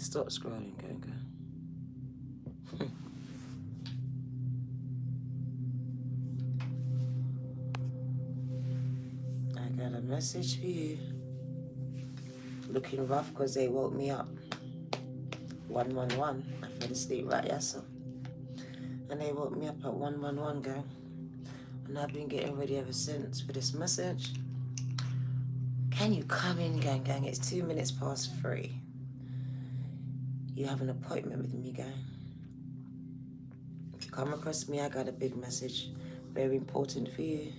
Stop scrolling, go. I got a message for you. Looking rough because they woke me up. 111. I fell asleep right yesterday. And they woke me up at 111, gang. And I've been getting ready ever since for this message. Can you come in, gang? It's 2 minutes past 3. You have an appointment with me, gang. If you come across me, I got a big message. Very important for you.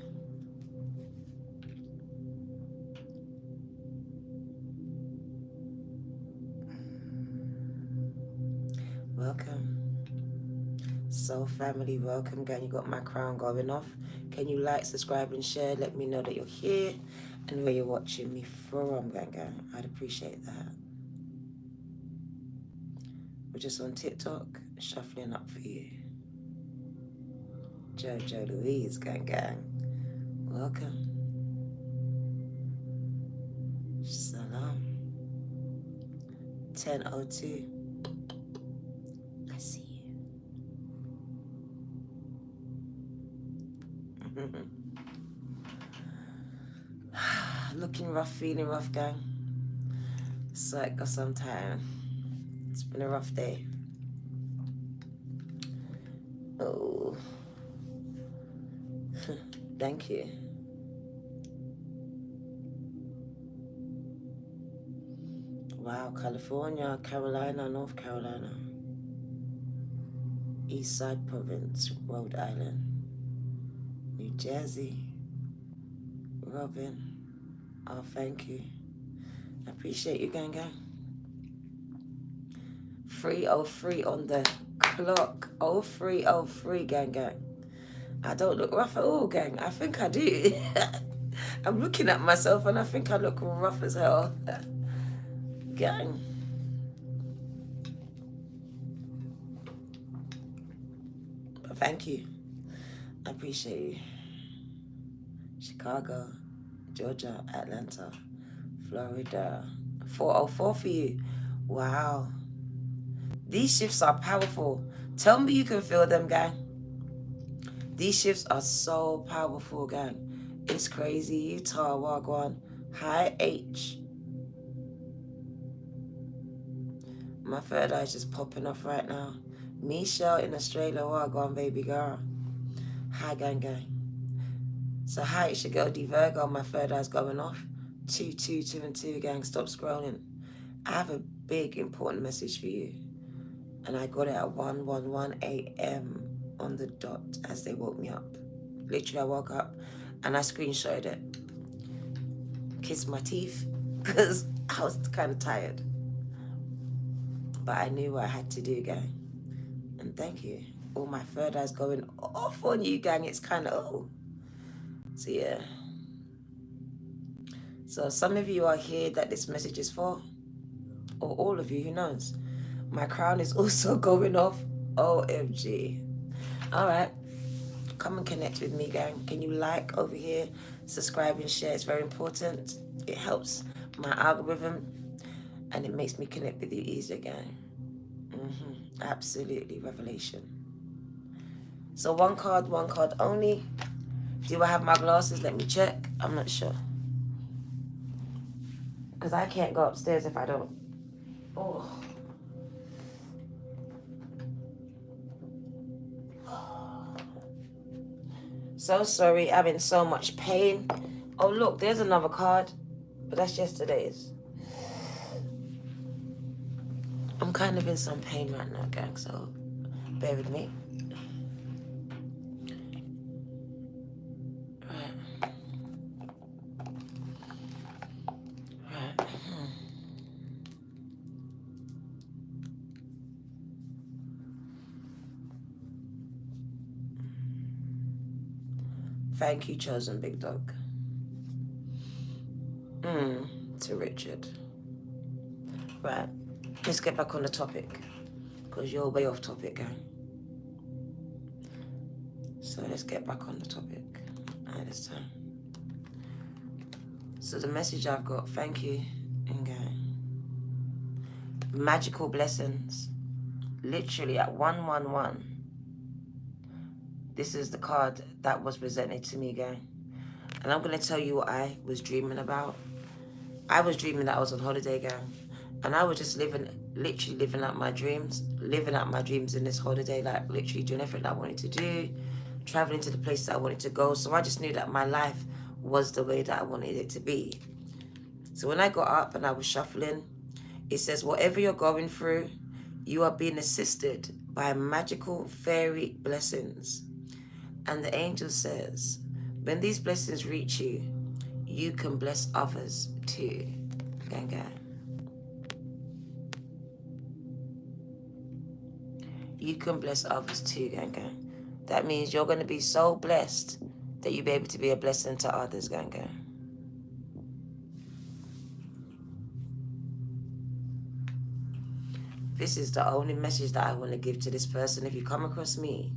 Welcome. Soul family, welcome, gang. You got my crown going off. Can you like, subscribe, and share? Let me know that you're here and where you're watching me from, gang. I'd appreciate that. We're just on TikTok, shuffling up for you. Jojo Louise, gang. Welcome. Salam. 10:02. I see you. Looking rough, feeling rough, gang. It's like got some time. It's been a rough day. Oh. Thank you. Wow, California, Carolina, North Carolina. East Side Province, Rhode Island, New Jersey. Robin. Oh, thank you. I appreciate you, gang. 3:03 on the clock. 03:03, gang. I don't look rough at all, gang. I think I do. I'm looking at myself and I think I look rough as hell. Gang. But thank you. I appreciate you. Chicago, Georgia, Atlanta, Florida. 4:04 for you. Wow. These shifts are powerful. Tell me you can feel them, gang. These shifts are so powerful, gang. It's crazy. Utah, Wagwan. Hi, H. My third eye's just popping off right now. Michelle in Australia, Wagwan, baby girl. Hi, gang. So hi, it's your girl D Virgo. My third eye's going off. 2, 2, 2, and 2, gang. Stop scrolling. I have a big, important message for you. And I got it at 1:11 a.m. on the dot as they woke me up. Literally, I woke up and I screenshotted it. Kissed my teeth because I was kind of tired. But I knew what I had to do, gang. And thank you. All my third eye's going off on you, gang. It's kind of, oh. So, yeah. So, some of you are here that this message is for. Or all of you, who knows? My crown is also going off. OMG. All right. Come and connect with me, gang. Can you like over here, subscribe and share? It's very important. It helps my algorithm and it makes me connect with you easier, gang. Absolutely. Revelation. So one card only. Do I have my glasses? Let me check. I'm not sure. Because I can't go upstairs if I don't. Oh. So sorry, I'm in so much pain. Oh, look, there's another card. But that's yesterday's. I'm kind of in some pain right now, gang, so bear with me. Right. Thank you, chosen big dog. To Richard. Right. Let's get back on the topic. Because you're way off topic, gang. So let's get back on the topic. Alright, this time. So the message I've got, thank you, and gang. magical blessings. Literally at 111. This is the card that was presented to me, gang. And I'm going to tell you what I was dreaming about. I was dreaming that I was on holiday, gang. And I was just literally living out my dreams in this holiday, like literally doing everything I wanted to do, traveling to the places I wanted to go. So I just knew that my life was the way that I wanted it to be. So when I got up and I was shuffling, it says, whatever you're going through, you are being assisted by magical fairy blessings. And the angel says, when these blessings reach you, you can bless others too. Gang, gang. You can bless others too, gang, gang. That means you're going to be so blessed that you'll be able to be a blessing to others, gang, gang. This is the only message that I want to give to this person. If you come across me,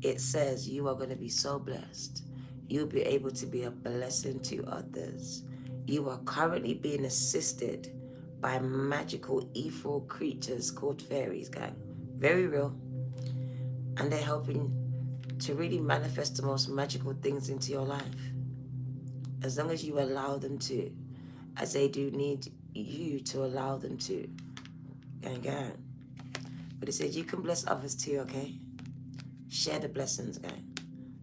it says you are going to be so blessed. You'll be able to be a blessing to others. You are currently being assisted by magical, ethereal creatures called fairies, gang. Very real. And they're helping to really manifest the most magical things into your life. As long as you allow them to. As they do need you to allow them to. Gang, gang. But it says you can bless others too, okay? Share the blessings, gang.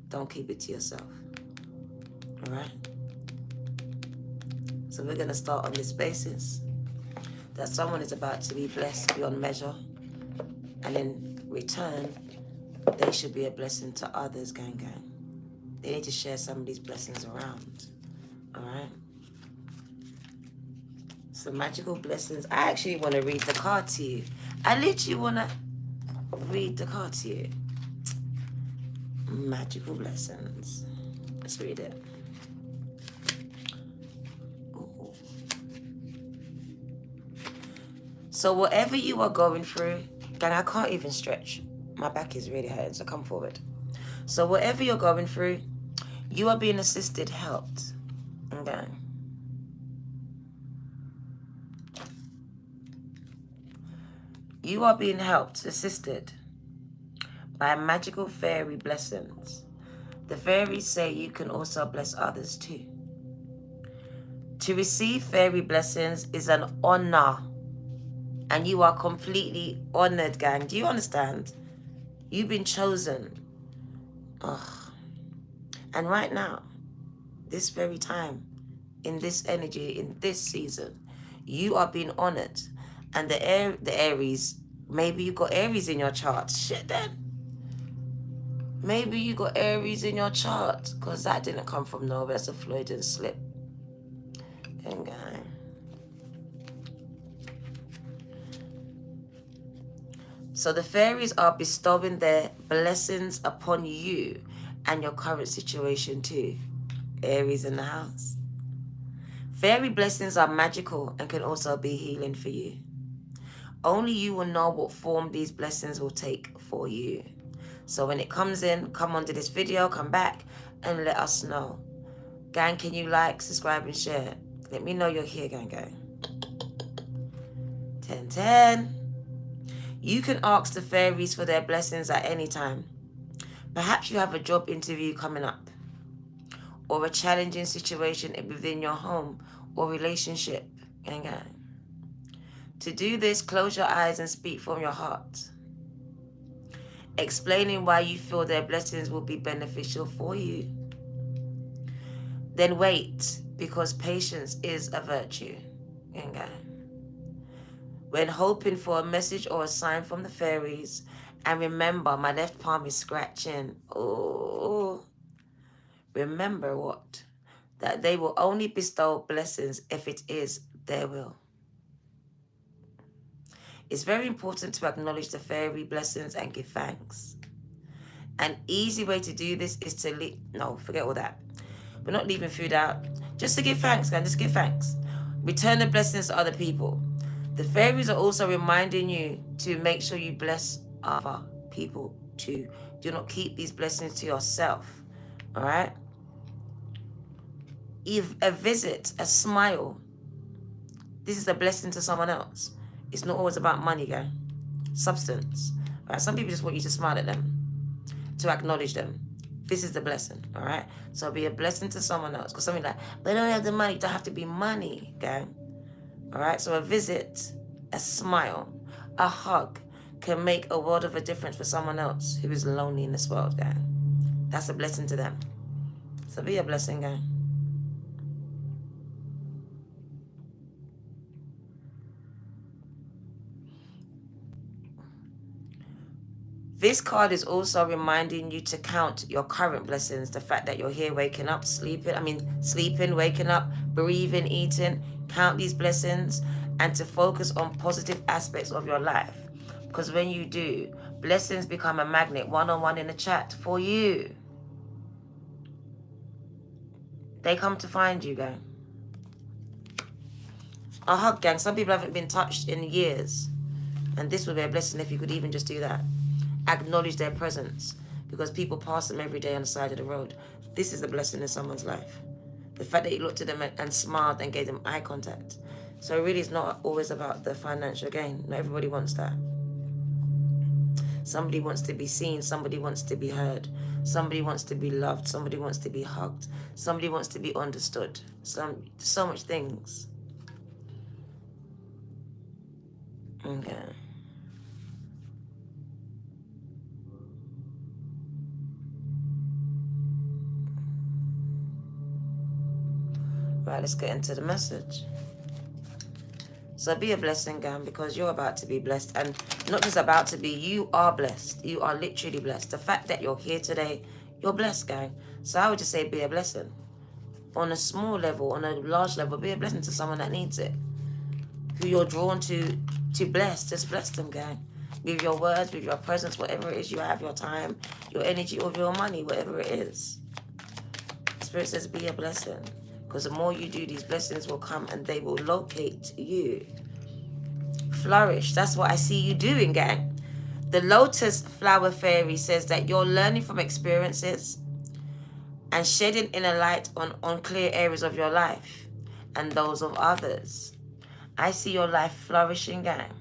Don't keep it to yourself. All right? So we're going to start on this basis. That someone is about to be blessed beyond measure. And in return, they should be a blessing to others, gang, gang. They need to share some of these blessings around. All right? So magical blessings. I actually want to read the card to you. I literally want to read the card to you. Magical blessings. Let's read it. Ooh. So whatever you are going through, gang, I can't even stretch. My back is really hurting, so come forward. So whatever you're going through, you are being assisted, helped. Okay. You are being helped, assisted by magical fairy blessings. The fairies say you can also bless others too. To receive fairy blessings is an honor. And you are completely honored, gang. Do you understand? You've been chosen. Ugh. And right now, this very time, in this energy, in this season, you are being honored. And the Aries, maybe you got Aries in your chart. Shit, then. Maybe you got Aries in your chart, because that didn't come from nowhere. It's a Freudian slip. And gang. So the fairies are bestowing their blessings upon you and your current situation too. Aries in the house. Fairy blessings are magical and can also be healing for you. Only you will know what form these blessings will take for you. So when it comes in, come onto this video, come back and let us know. Gang, can you like, subscribe and share? Let me know you're here, gang, gang. 10. You can ask the fairies for their blessings at any time. Perhaps you have a job interview coming up, or a challenging situation within your home or relationship. Gang, gang. To do this, close your eyes and speak from your heart, explaining why you feel their blessings will be beneficial for you. Then wait, because patience is a virtue. Gang, gang. When hoping for a message or a sign from the fairies, and remember, my left palm is scratching. Oh, remember what? That they will only bestow blessings if it is their will. It's very important to acknowledge the fairy blessings and give thanks. An easy way to do this is to forget all that. We're not leaving food out. Just to give thanks, guys. Just give thanks. Return the blessings to other people. The fairies are also reminding you to make sure you bless other people too. Do not keep these blessings to yourself. All right? If a visit, a smile, this is a blessing to someone else. It's not always about money, gang. Substance. All right? Some people just want you to smile at them, to acknowledge them. This is the blessing, all right? So be a blessing to someone else. Because something like, but I don't have the money. It don't have to be money, gang. All right? So a visit, a smile, a hug can make a world of a difference for someone else who is lonely in this world, gang. That's a blessing to them. So be a blessing, gang. This card is also reminding you to count your current blessings. The fact that you're here waking up, sleeping, waking up, breathing, eating. Count these blessings and to focus on positive aspects of your life. Because when you do, blessings become a magnet, one-on-one in the chat for you. They come to find you, gang. A hug, gang. Some people haven't been touched in years. And this would be a blessing if you could even just do that. Acknowledge their presence, because people pass them every day on the side of the road. This is a blessing in someone's life. The fact that you looked at them and smiled and gave them eye contact. So really it's not always about the financial gain. Not everybody wants that. Somebody wants to be seen. Somebody wants to be heard. Somebody wants to be loved. Somebody wants to be hugged. Somebody wants to be understood. So much things. Okay. Right, let's get into the message. So be a blessing, gang, because you're about to be blessed. And not just about to be, you are blessed. You are literally blessed. The fact that you're here today, you're blessed, gang. So I would just say be a blessing. On a small level, on a large level, be a blessing to someone that needs it. Who you're drawn to bless. Just bless them, gang. With your words, with your presence, whatever it is you have, your time, your energy, or your money, whatever it is. Spirit says be a blessing. Because the more you do, these blessings will come and they will locate you. Flourish. That's what I see you doing, gang. The Lotus Flower Fairy says that you're learning from experiences and shedding inner light on unclear areas of your life and those of others. I see your life flourishing, gang.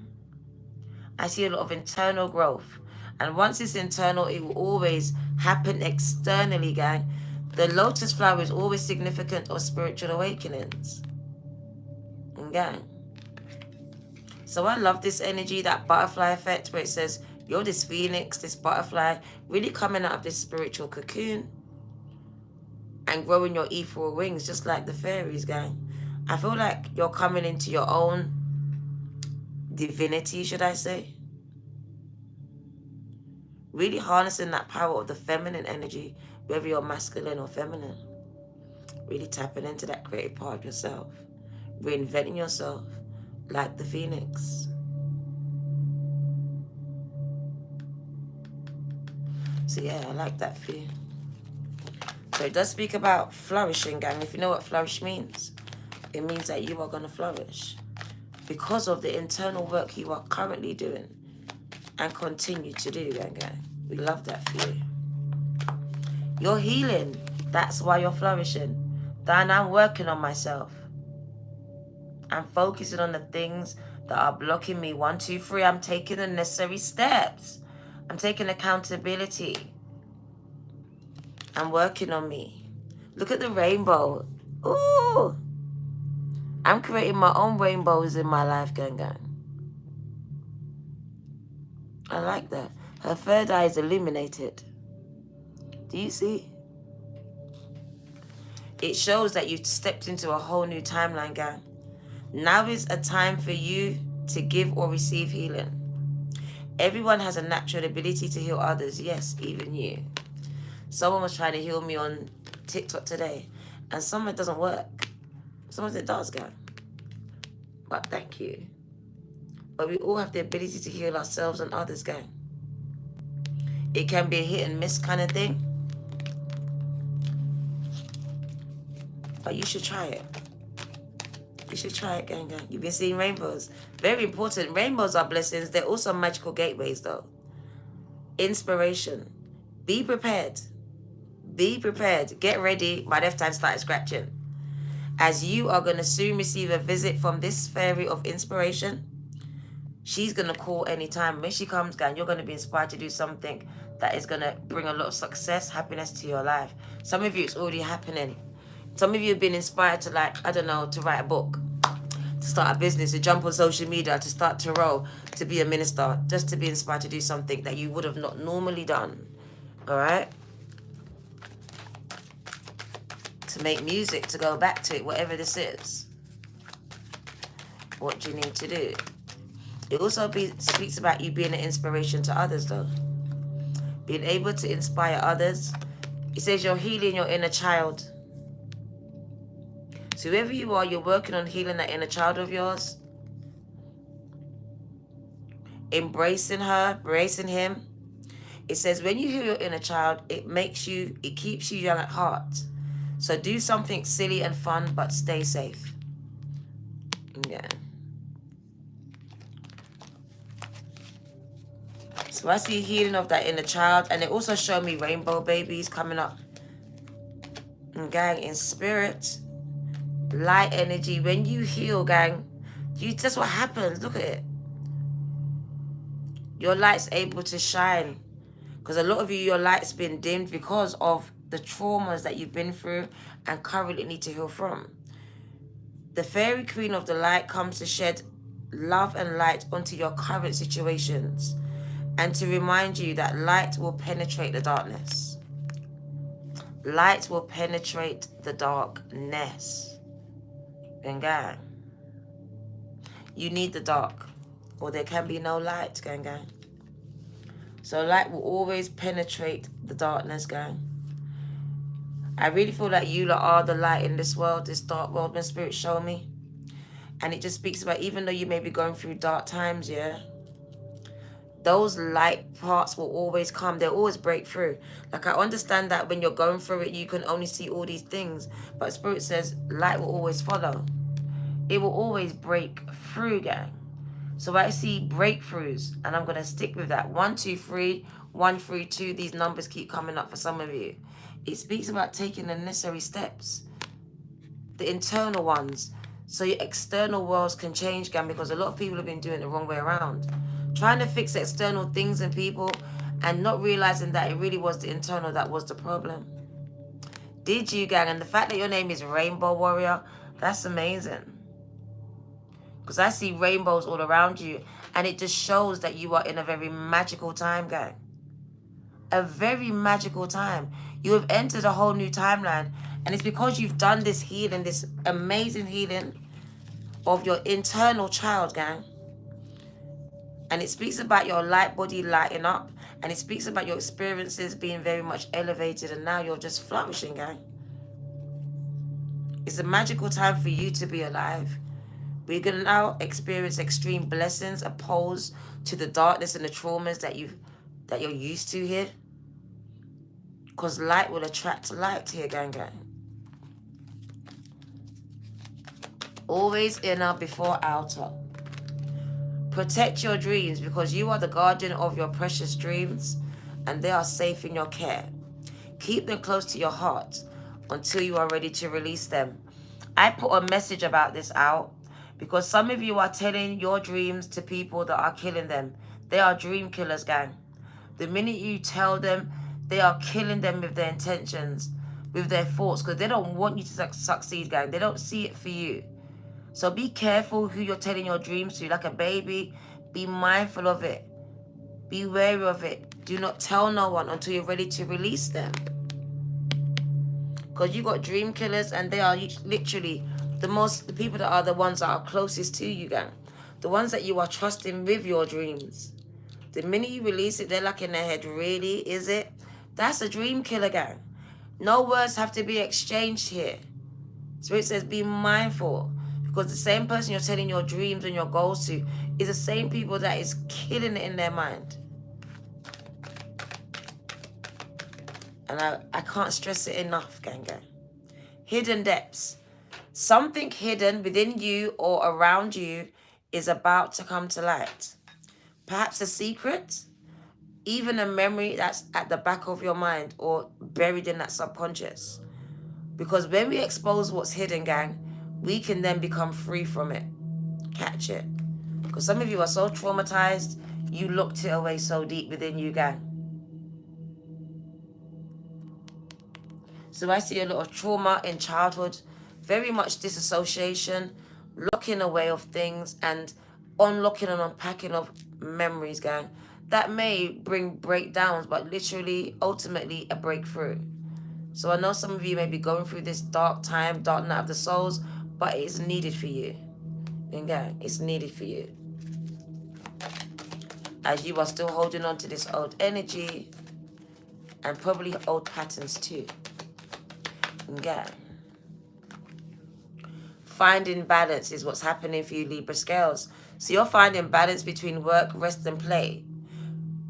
I see a lot of internal growth. And once it's internal, it will always happen externally, gang. The lotus flower is always significant of spiritual awakenings. Okay. So I love this energy, that butterfly effect where it says, you're this phoenix, this butterfly, really coming out of this spiritual cocoon and growing your ethereal wings just like the fairies, gang. I feel like you're coming into your own divinity, should I say. Really harnessing that power of the feminine energy, whether you're masculine or feminine. Really tapping into that creative part of yourself. Reinventing yourself like the phoenix. So yeah, I like that for you. So it does speak about flourishing, gang. If you know what flourish means, it means that you are going to flourish because of the internal work you are currently doing and continue to do, gang. We love that for you. You're healing. That's why you're flourishing. Dan, I'm working on myself. I'm focusing on the things that are blocking me. 1, 2, 3. I'm taking the necessary steps. I'm taking accountability. I'm working on me. Look at the rainbow. Ooh. I'm creating my own rainbows in my life, gang. I like that. Her third eye is illuminated. Do you see? It shows that you've stepped into a whole new timeline, gang. Now is a time for you to give or receive healing. Everyone has a natural ability to heal others. Yes, even you. Someone was trying to heal me on TikTok today, and some of it doesn't work. Some of it does, gang. But thank you. But we all have the ability to heal ourselves and others, gang. It can be a hit and miss kind of thing. But you should try it. You should try it, gang. You've been seeing rainbows. Very important. Rainbows are blessings. They're also magical gateways, though. Inspiration. Be prepared. Be prepared. Get ready. My left hand started scratching. As you are going to soon receive a visit from this fairy of inspiration. She's going to call anytime. When she comes, gang, you're going to be inspired to do something that is going to bring a lot of success, happiness to your life. Some of you, it's already happening. Some of you have been inspired to, like, I don't know, to write a book, to start a business, to jump on social media, to start to roll, to be a minister, just to be inspired to do something that you would have not normally done. All right? To make music, to go back to it, whatever this is. What do you need to do? It also speaks about you being an inspiration to others, though. Being able to inspire others. It says you're healing your inner child. So whoever you are, you're working on healing that inner child of yours. Embracing her, embracing him. It says when you heal your inner child, it keeps you young at heart. So do something silly and fun, but stay safe. Yeah. So I see healing of that inner child. And it also showed me rainbow babies coming up. And gang, in spirit, light energy. When you heal, gang, that's what happens. Look at it. Your light's able to shine. Because a lot of you, your light's been dimmed because of the traumas that you've been through and currently need to heal from. The fairy queen of the light comes to shed love and light onto your current situations and to remind you that light will penetrate the darkness. Light will penetrate the darkness. Gang. You need the dark, or there can be no light, gang. So light will always penetrate the darkness, gang. I really feel like you lot are the light in this world, this dark world, when Spirit showed me. And it just speaks about, even though you may be going through dark times, yeah, those light parts will always come. They'll always break through. Like, I understand that when you're going through it, you can only see all these things. But Spirit says light will always follow. It will always break through, gang. So I see breakthroughs, and I'm going to stick with that. 1, 2, 3, 1, 3, 2. These numbers keep coming up for some of you. It speaks about taking the necessary steps, the internal ones, so your external worlds can change, gang, because a lot of people have been doing it the wrong way around. Trying to fix external things and people and not realizing that it really was the internal that was the problem. Did you, gang? And the fact that your name is Rainbow Warrior, that's amazing. Because I see rainbows all around you, and it just shows that you are in a very magical time, gang. A very magical time. You have entered a whole new timeline, and it's because you've done this healing, this amazing healing of your internal child, gang. And it speaks about your light body lighting up, and it speaks about your experiences being very much elevated, and now you're just flourishing, gang. It's a magical time for you to be alive. We're going to now experience extreme blessings opposed to the darkness and the traumas that you're used to here. Because light will attract light here, gang. Always inner before outer. Protect your dreams, because you are the guardian of your precious dreams, and they are safe in your care. Keep them close to your heart until you are ready to release them. I put a message about this out because some of you are telling your dreams to people that are killing them. They are dream killers, gang. The minute you tell them, they are killing them with their intentions, with their thoughts, because they don't want you to succeed, gang. They don't see it for you. So be careful who you're telling your dreams to. Like a baby, be mindful of it. Be wary of it. Do not tell no one until you're ready to release them. Because you got dream killers, and they are literally the people that are the ones that are closest to you, gang. The ones that you are trusting with your dreams. The minute you release it, they're like in their head, really? Is it? That's a dream killer, gang. No words have to be exchanged here. Spirit says be mindful. Because the same person you're telling your dreams and your goals to is the same people that is killing it in their mind. And I can't stress it enough, gang. Hidden depths. Something hidden within you or around you is about to come to light. Perhaps a secret, even a memory that's at the back of your mind or buried in that subconscious. Because when we expose what's hidden, gang, we can then become free from it. Catch it. Because some of you are so traumatized, you locked it away so deep within you, gang. So I see a lot of trauma in childhood, very much disassociation, locking away of things, and unlocking and unpacking of memories, gang. That may bring breakdowns, but literally, ultimately, a breakthrough. So I know some of you may be going through this dark time, dark night of the souls, but it's needed for you. Okay? It's needed for you. As you are still holding on to this old energy and probably old patterns too. Okay? Finding balance is what's happening for you, Libra scales. So you're finding balance between work, rest, and play.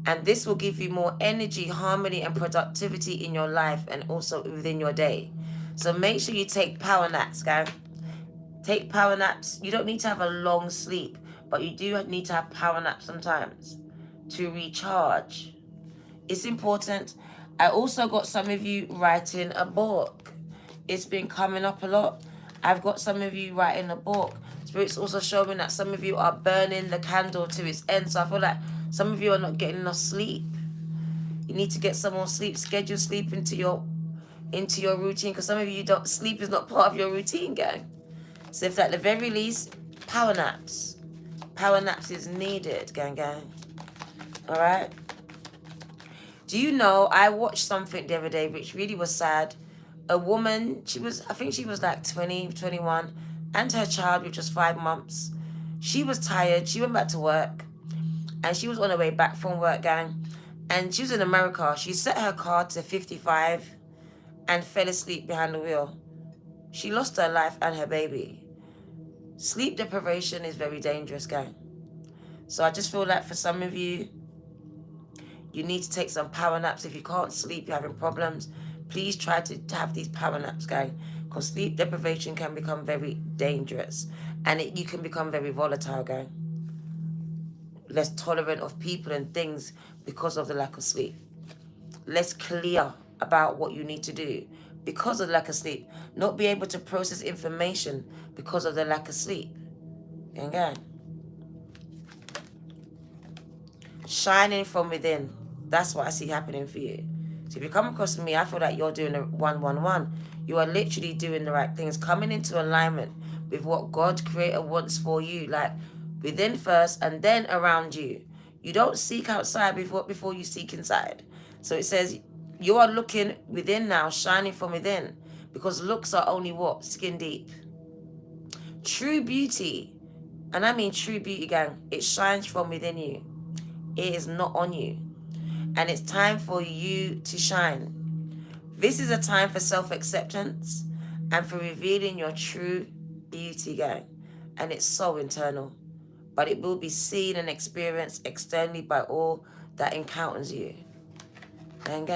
And this will give you more energy, harmony, and productivity in your life and also within your day. So make sure you take power naps, guys. Take power naps. You don't need to have a long sleep, but you do need to have power naps sometimes to recharge. It's important. I also got some of you writing a book. It's been coming up a lot. I've got some of you writing a book. Spirit's also showing that some of you are burning the candle to its end. So I feel like some of you are not getting enough sleep. You need to get some more sleep. Schedule sleep into your routine, because some of you don't. Sleep is not part of your routine, gang. So if at the very least, power naps. Power naps is needed, gang. All right. Do you know, I watched something the other day which really was sad. A woman, I think she was like 20, 21, and her child, which was 5 months. She was tired. She went back to work, and she was on her way back from work, gang. And she was in America. She set her car to 55 and fell asleep behind the wheel. She lost her life and her baby. Sleep deprivation is very dangerous, gang. So I just feel like for some of you, you need to take some power naps. If you can't sleep, you're having problems, please try to have these power naps, guys. Because sleep deprivation can become very dangerous. And you can become very volatile, guys. Less tolerant of people and things because of the lack of sleep. Less clear about what you need to do because of the lack of sleep. Not be able to process information because of the lack of sleep. Okay. Shining from within. That's what I see happening for you. So if you come across me, I feel like you're doing a 111. You are literally doing the right things, coming into alignment with what God Creator wants for you, like within first and then around you. You don't seek outside before you seek inside. So it says you are looking within now, shining from within, because looks are only what? Skin deep. True beauty, and I mean true beauty, gang, it shines from within you. It is not on you. And it's time for you to shine. This is a time for self-acceptance and for revealing your true beauty, gang. And it's so internal. But it will be seen and experienced externally by all that encounters you. Gang.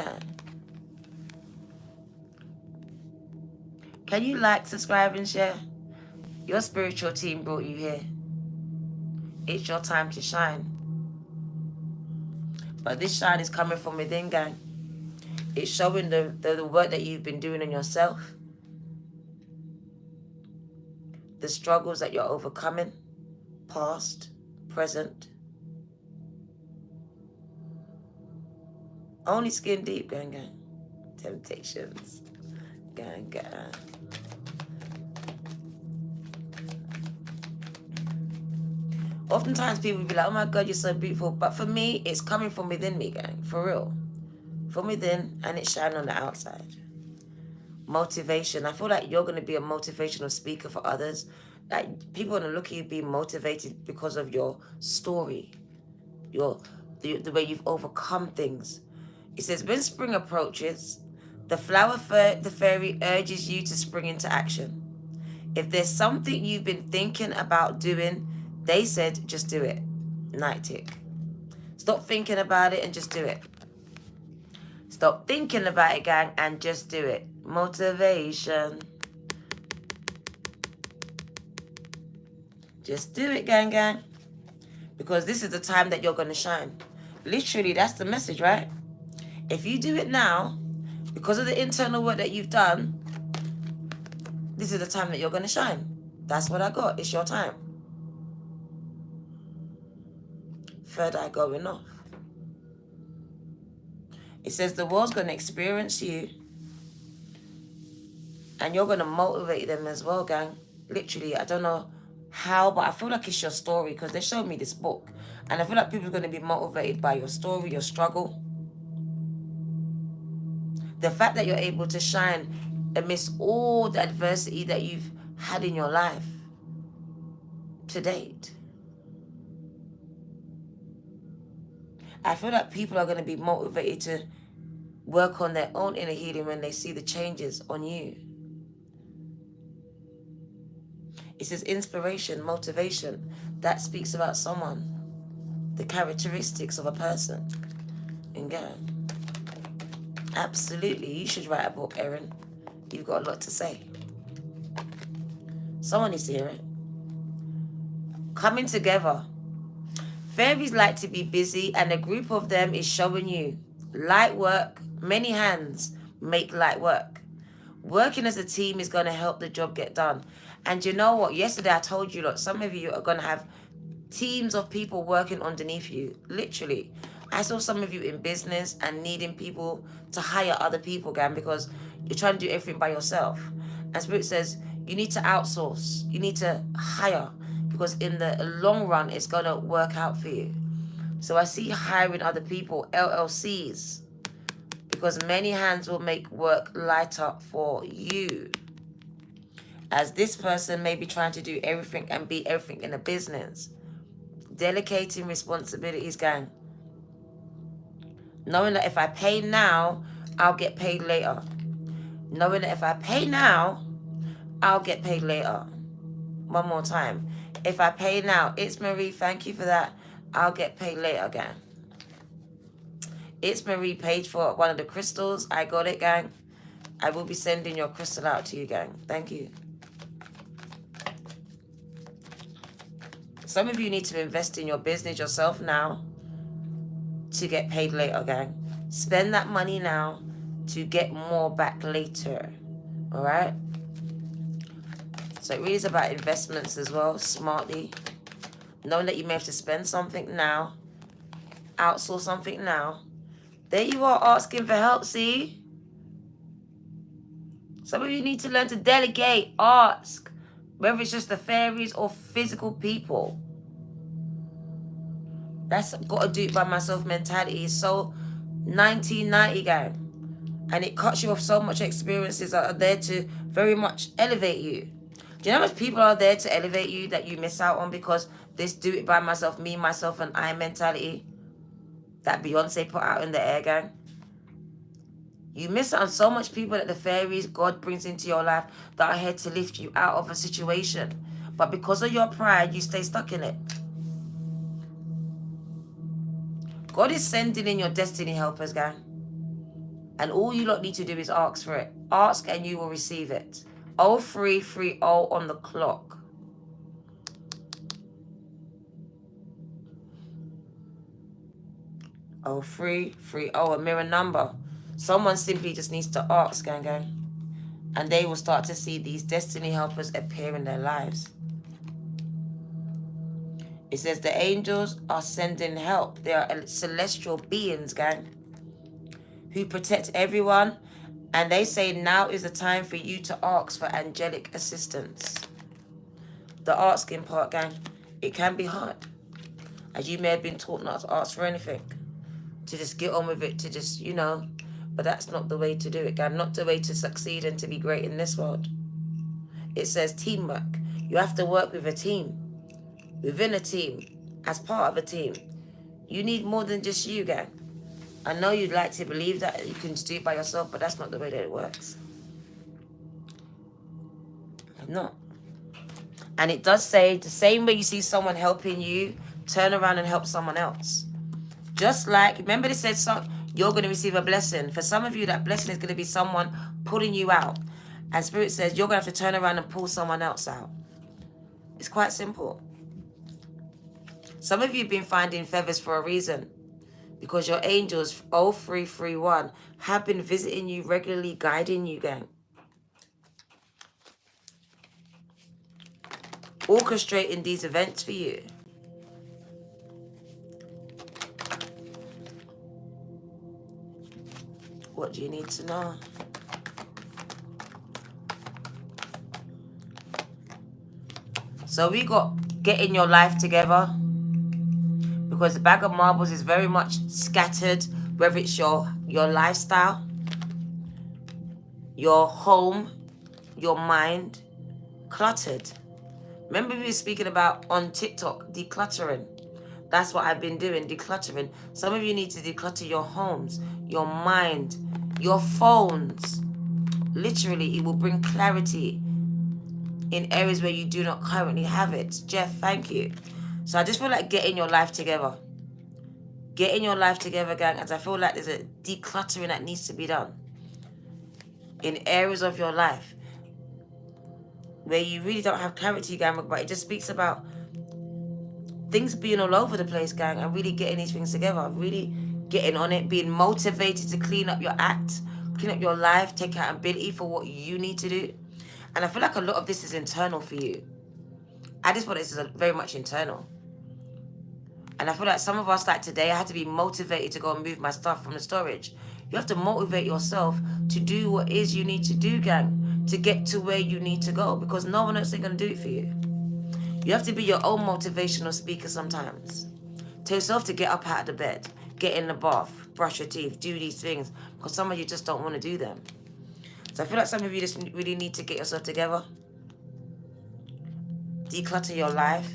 Can you like, subscribe, and share? Your spiritual team brought you here. It's your time to shine. But this shine is coming from within, gang. It's showing the work that you've been doing on yourself. The struggles that you're overcoming. Past, present. Only skin deep, gang. Temptations. Gang. Oftentimes people will be like, oh my God, you're so beautiful. But for me, it's coming from within me, gang. For real. From within, and it's shining on the outside. Motivation. I feel like you're going to be a motivational speaker for others. Like, people are going to look at you being motivated because of your story. The way you've overcome things. It says, when spring approaches, the the fairy urges you to spring into action. If there's something you've been thinking about doing, they said, just do it. Night tick. Stop thinking about it and just do it. Stop thinking about it, gang, and just do it. Motivation. Just do it, gang. Because this is the time that you're going to shine. Literally, that's the message, right? If you do it now, because of the internal work that you've done, this is the time that you're going to shine. That's what I got. It's your time. third eye going off. It says the world's going to experience you, and you're going to motivate them as well, gang. Literally, I don't know how, but I feel like it's your story, because they showed me this book. And I feel like people are going to be motivated by your story, your struggle. The fact that you're able to shine amidst all the adversity that you've had in your life to date. I feel like people are going to be motivated to work on their own inner healing when they see the changes on you. It says inspiration, motivation. That speaks about someone, the characteristics of a person. And go. Absolutely, you should write a book, Erin. You've got a lot to say. Someone needs to hear it. Coming together. Fairies like to be busy, and a group of them is showing you light work. Many hands make light work. Working as a team is going to help the job get done. And you know what? Yesterday I told you, look, some of you are going to have teams of people working underneath you. Literally. I saw some of you in business and needing people to hire other people, gang, because you're trying to do everything by yourself. And Spirit says you need to outsource. You need to hire, because in the long run, it's going to work out for you. So I see hiring other people, LLCs, because many hands will make work lighter for you. As this person may be trying to do everything and be everything in a business. Delegating responsibilities, gang. Knowing that if I pay now, I'll get paid later. Knowing that if I pay now, I'll get paid later. One more time. If I pay now, it's Marie, thank you for that. I'll get paid later, gang. It's Marie paid for one of the crystals. I got it, gang. I will be sending your crystal out to you, gang. Thank you. Some of you need to invest in your business yourself now to get paid later, gang. Spend that money now to get more back later. All right? So it really is about investments as well, smartly. Knowing that you may have to spend something now, outsource something now. There you are asking for help, see? Some of you need to learn to delegate, ask. Whether it's just the fairies or physical people. That's got to do it by myself mentality. It's so 1990, gang. And it cuts you off so much experiences that are there to very much elevate you. Do you know how much people are there to elevate you that you miss out on because this do it by myself, me, myself, and I mentality that Beyonce put out in the air, gang? You miss out on so much people that the fairies, God brings into your life that are here to lift you out of a situation. But because of your pride, you stay stuck in it. God is sending in your destiny helpers, gang. And all you lot need to do is ask for it. Ask and you will receive it. 0330 on the clock. Oh, 330, a mirror number. Someone simply just needs to ask, gang. And they will start to see these destiny helpers appear in their lives. It says the angels are sending help. They are celestial beings, gang, who protect everyone. And they say now is the time for you to ask for angelic assistance. The asking part, gang, it can be hard. As you may have been taught not to ask for anything. To just get on with it, to just, you know. But that's not the way to do it, gang. Not the way to succeed and to be great in this world. It says teamwork. You have to work with a team. Within a team. As part of a team. You need more than just you, gang. I know you'd like to believe that you can just do it by yourself, but that's not the way that it works. No. And it does say, the same way you see someone helping you, turn around and help someone else. Just like, remember they said you're going to receive a blessing. For some of you, that blessing is going to be someone pulling you out. And Spirit says you're going to have to turn around and pull someone else out. It's quite simple. Some of you have been finding feathers for a reason. Because your angels, 0331, have been visiting you regularly, guiding you, gang. Orchestrating these events for you. What do you need to know? So we got getting your life together, because the bag of marbles is very much scattered, whether it's your lifestyle, your home, your mind, cluttered. Remember we were speaking about on TikTok, decluttering. That's what I've been doing, decluttering. Some of you need to declutter your homes, your mind, your phones. Literally, it will bring clarity in areas where you do not currently have it. Jeff, thank you. So I just feel like getting your life together. Getting your life together, gang, as I feel like there's a decluttering that needs to be done in areas of your life where you really don't have clarity, gang, but it just speaks about things being all over the place, gang, and really getting these things together, really getting on it, being motivated to clean up your act, clean up your life, take accountability for what you need to do. And I feel like a lot of this is internal for you. I just feel this is very much internal. And I feel like some of us, like today, I had to be motivated to go and move my stuff from the storage. You have to motivate yourself to do what it is you need to do, gang, to get to where you need to go, because no one else is going to do it for you. You have to be your own motivational speaker sometimes. Tell yourself to get up out of the bed, get in the bath, brush your teeth, do these things, because some of you just don't want to do them. So I feel like some of you just really need to get yourself together. Declutter your life,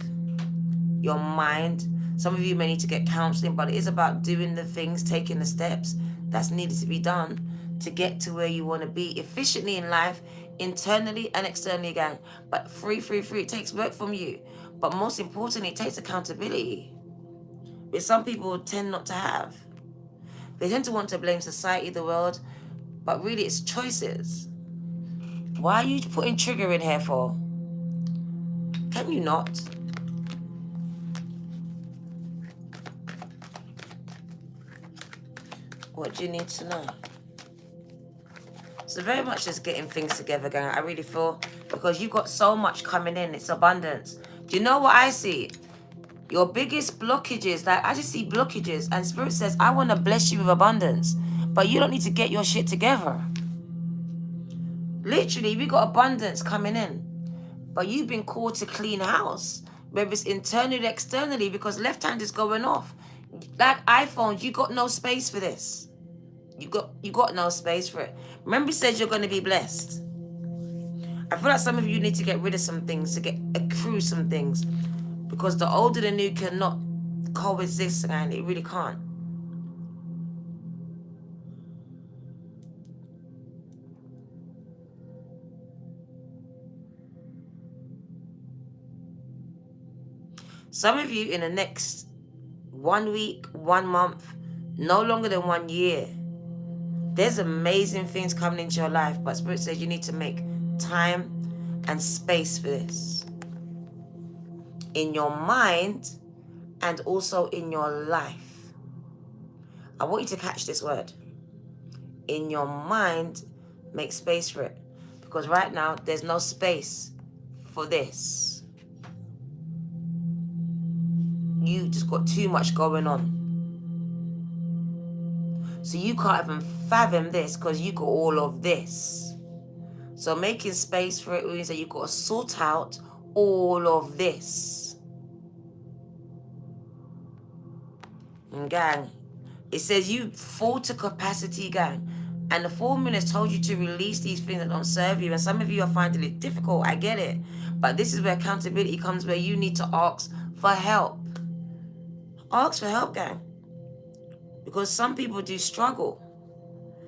your mind. Some of you may need to get counseling, but it is about doing the things, taking the steps that's needed to be done to get to where you want to be efficiently in life, internally and externally, gang. But free. It takes work from you. But most importantly, it takes accountability, which some people tend not to have. They tend to want to blame society, the world, but really it's choices. Why are you putting trigger in here for? Can you not? What do you need to know? So very much just getting things together, gang. I really feel, because you've got so much coming in. It's abundance. Do you know what I see? Your biggest blockages, like I just see blockages, and Spirit says, I want to bless you with abundance, but you don't need to get your shit together. Literally, we got abundance coming in, but you've been called to clean house, whether it's internally or externally, because left hand is going off. Like iPhones, you got no space for this. You got no space for it. Remember, it says you're going to be blessed. I feel like some of you need to get rid of some things, to accrue some things, because the old and the new cannot coexist, and it really can't. Some of you in the next 1 week, 1 month, no longer than 1 year, there's amazing things coming into your life, but Spirit says you need to make time and space for this. In your mind and also in your life. I want you to catch this word. In your mind, make space for it. Because right now, there's no space for this. You just got too much going on. So you can't even fathom this because you got all of this. So making space for it means that you've got to sort out all of this. And gang, it says you full to capacity, gang. And the full moon has told you to release these things that don't serve you. And some of you are finding it difficult. I get it. But this is where accountability comes, where you need to ask for help. Ask for help, gang. Because some people do struggle.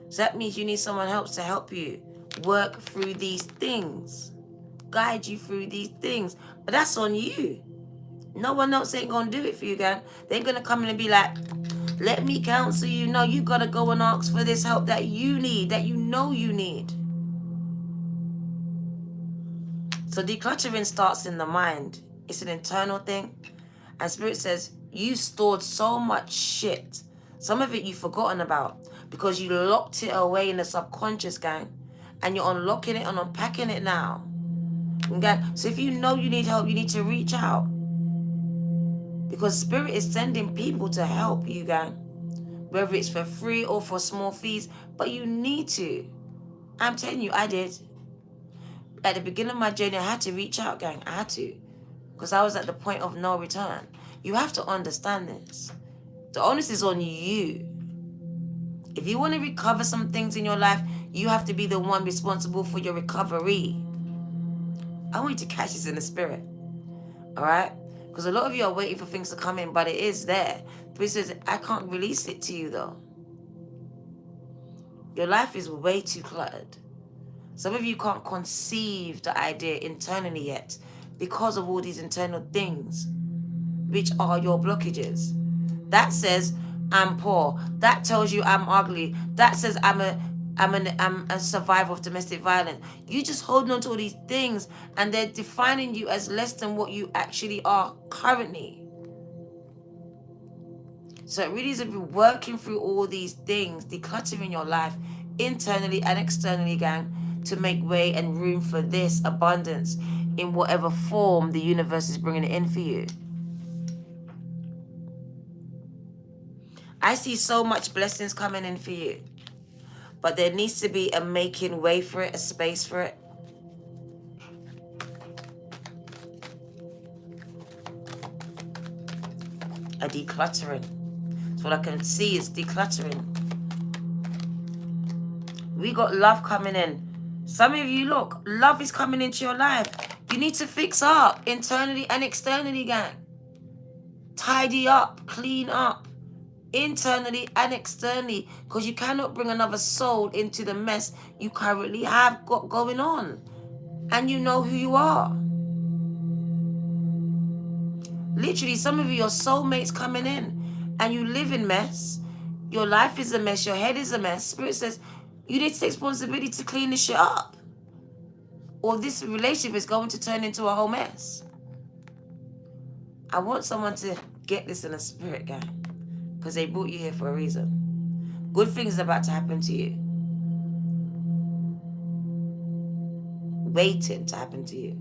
So that means you need someone else to help you work through these things, guide you through these things. But that's on you. No one else ain't going to do it for you, gang. They ain't going to come in and be like, let me counsel you. No, you got to go and ask for this help that you need, that you know you need. So decluttering starts in the mind. It's an internal thing. And Spirit says, you stored so much shit. Some of it you've forgotten about because you locked it away in the subconscious, gang. And you're unlocking it and unpacking it now. Okay? So if you know you need help, you need to reach out. Because Spirit is sending people to help you, gang. whether it's for free or for small fees, but you need to. I'm telling you, I did. At the beginning of my journey, I had to reach out, gang. I had to. Because I was at the point of no return. You have to understand this. The onus is on you. If you want to recover some things in your life, you have to be the one responsible for your recovery. I want you to catch this in the spirit. All right? Because a lot of you are waiting for things to come in, but it is there. But it says, I can't release it to you, though. Your life is way too cluttered. Some of you can't conceive the idea internally yet because of all these internal things, which are your blockages. That says, I'm poor. That tells you I'm ugly. That says I'm a survivor of domestic violence. You just holding on to all these things and they're defining you as less than what you actually are currently. So it really is about working through all these things, decluttering your life internally and externally, gang, to make way and room for this abundance in whatever form the universe is bringing it in for you. I see so much blessings coming in for you. But there needs to be a making way for it, a space for it. A decluttering. So what I can see is decluttering. We got love coming in. Some of you, look, love is coming into your life. You need to fix up internally and externally, gang. Tidy up, clean up. Internally and externally, because you cannot bring another soul into the mess you currently have got going on, and you know who you are. Literally, some of you, your soulmates coming in, and you live in mess. Your life is a mess. Your head is a mess. Spirit says you need to take responsibility to clean this shit up, or this relationship is going to turn into a whole mess. I want someone to get this in a spirit, guy. Because they brought you here for a reason. Good things are about to happen to you. Waiting to happen to you.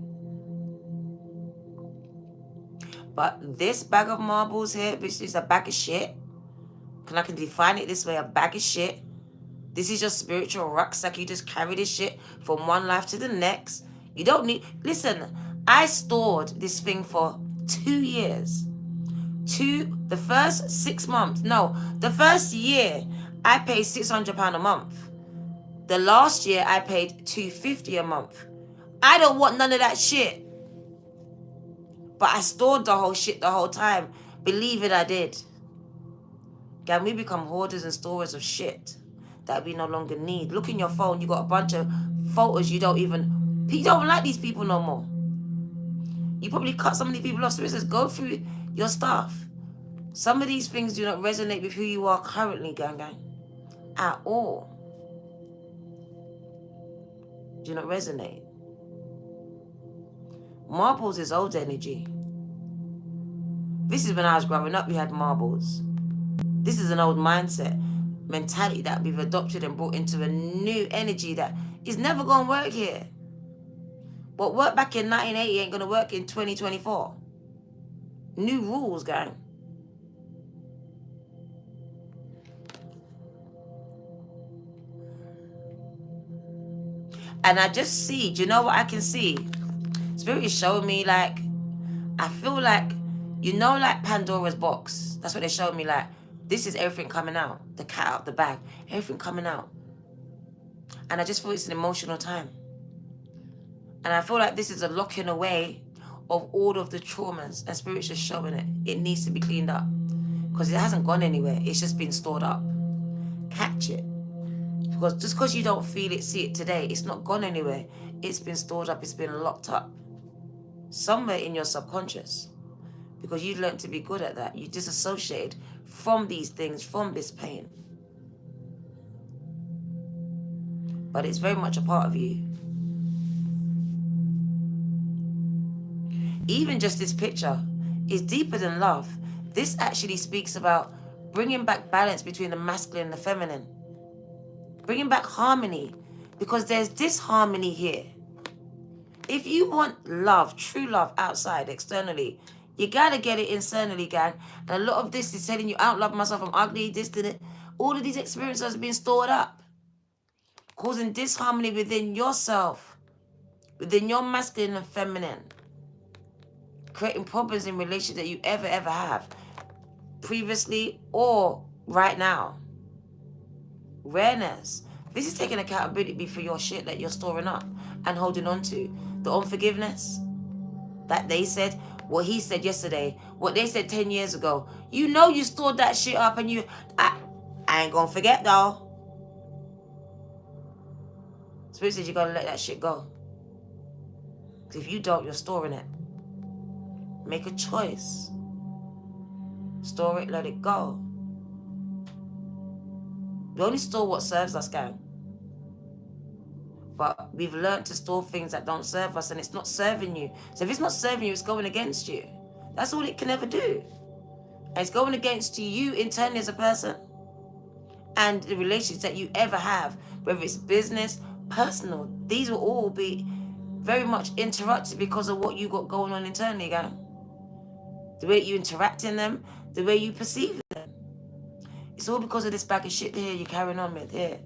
But this bag of marbles here, which is a bag of shit. I can define it this way, a bag of shit. This is your spiritual rucksack. You just carry this shit from one life to the next. You don't need... Listen, I stored this thing for 2 years. The first 6 months, no, the first year I paid £600 a month. The last year I paid $250 a month. I don't want none of that shit. But I stored the whole shit the whole time. Believe it, I did. Can we become hoarders and storers of shit that we no longer need? Look in your phone, you got a bunch of photos you don't like these people no more. You probably cut some of these people off. So it says, go through your stuff. Some of these things do not resonate with who you are currently, gang. At all. Do not resonate. Marbles is old energy. This is when I was growing up, we had marbles. This is an old mindset, mentality that we've adopted and brought into a new energy that is never going to work here. What worked back in 1980 ain't going to work in 2024. New rules, gang. And I just see, do you know what I can see? Spirit is showing me, like, I feel like, you know, like Pandora's box. That's what they're showing me, like, this is everything coming out. The cat out the bag. Everything coming out. And I just feel it's an emotional time. And I feel like this is a locking away of all of the traumas. And Spirit's just showing it. It needs to be cleaned up. Because it hasn't gone anywhere. It's just been stored up. Catch it. Because just because you don't feel it, see it today, it's not gone anywhere. It's been stored up. It's been locked up. Somewhere in your subconscious. Because you learned to be good at that. You disassociated from these things, from this pain. But it's very much a part of you. Even just this picture is deeper than love. This actually speaks about bringing back balance between the masculine and the feminine. Bringing back harmony. Because there's disharmony here. If you want love, true love outside, externally, you gotta get it internally, gang. And a lot of this is telling you, I don't love myself, I'm ugly, this, that. All of these experiences have been stored up, causing disharmony within yourself, within your masculine and feminine, creating problems in relationships that you ever have, previously or right now. Awareness. This is taking accountability for your shit that you're storing up and holding on to. The unforgiveness that they said, what he said yesterday, what they said 10 years ago. You know you stored that shit up and I ain't gonna forget though. Spirit says you gotta let that shit go. Because if you don't, you're storing it. Make a choice. Store it, let it go. We only store what serves us, gang. But we've learned to store things that don't serve us, and it's not serving you. So if it's not serving you, it's going against you. That's all it can ever do. And it's going against you internally as a person. And the relationships that you ever have, whether it's business, personal, these will all be very much interrupted because of what you got going on internally, gang. The way you interact in them, the way you perceive them. It's all because of this bag of shit here you're carrying on with here.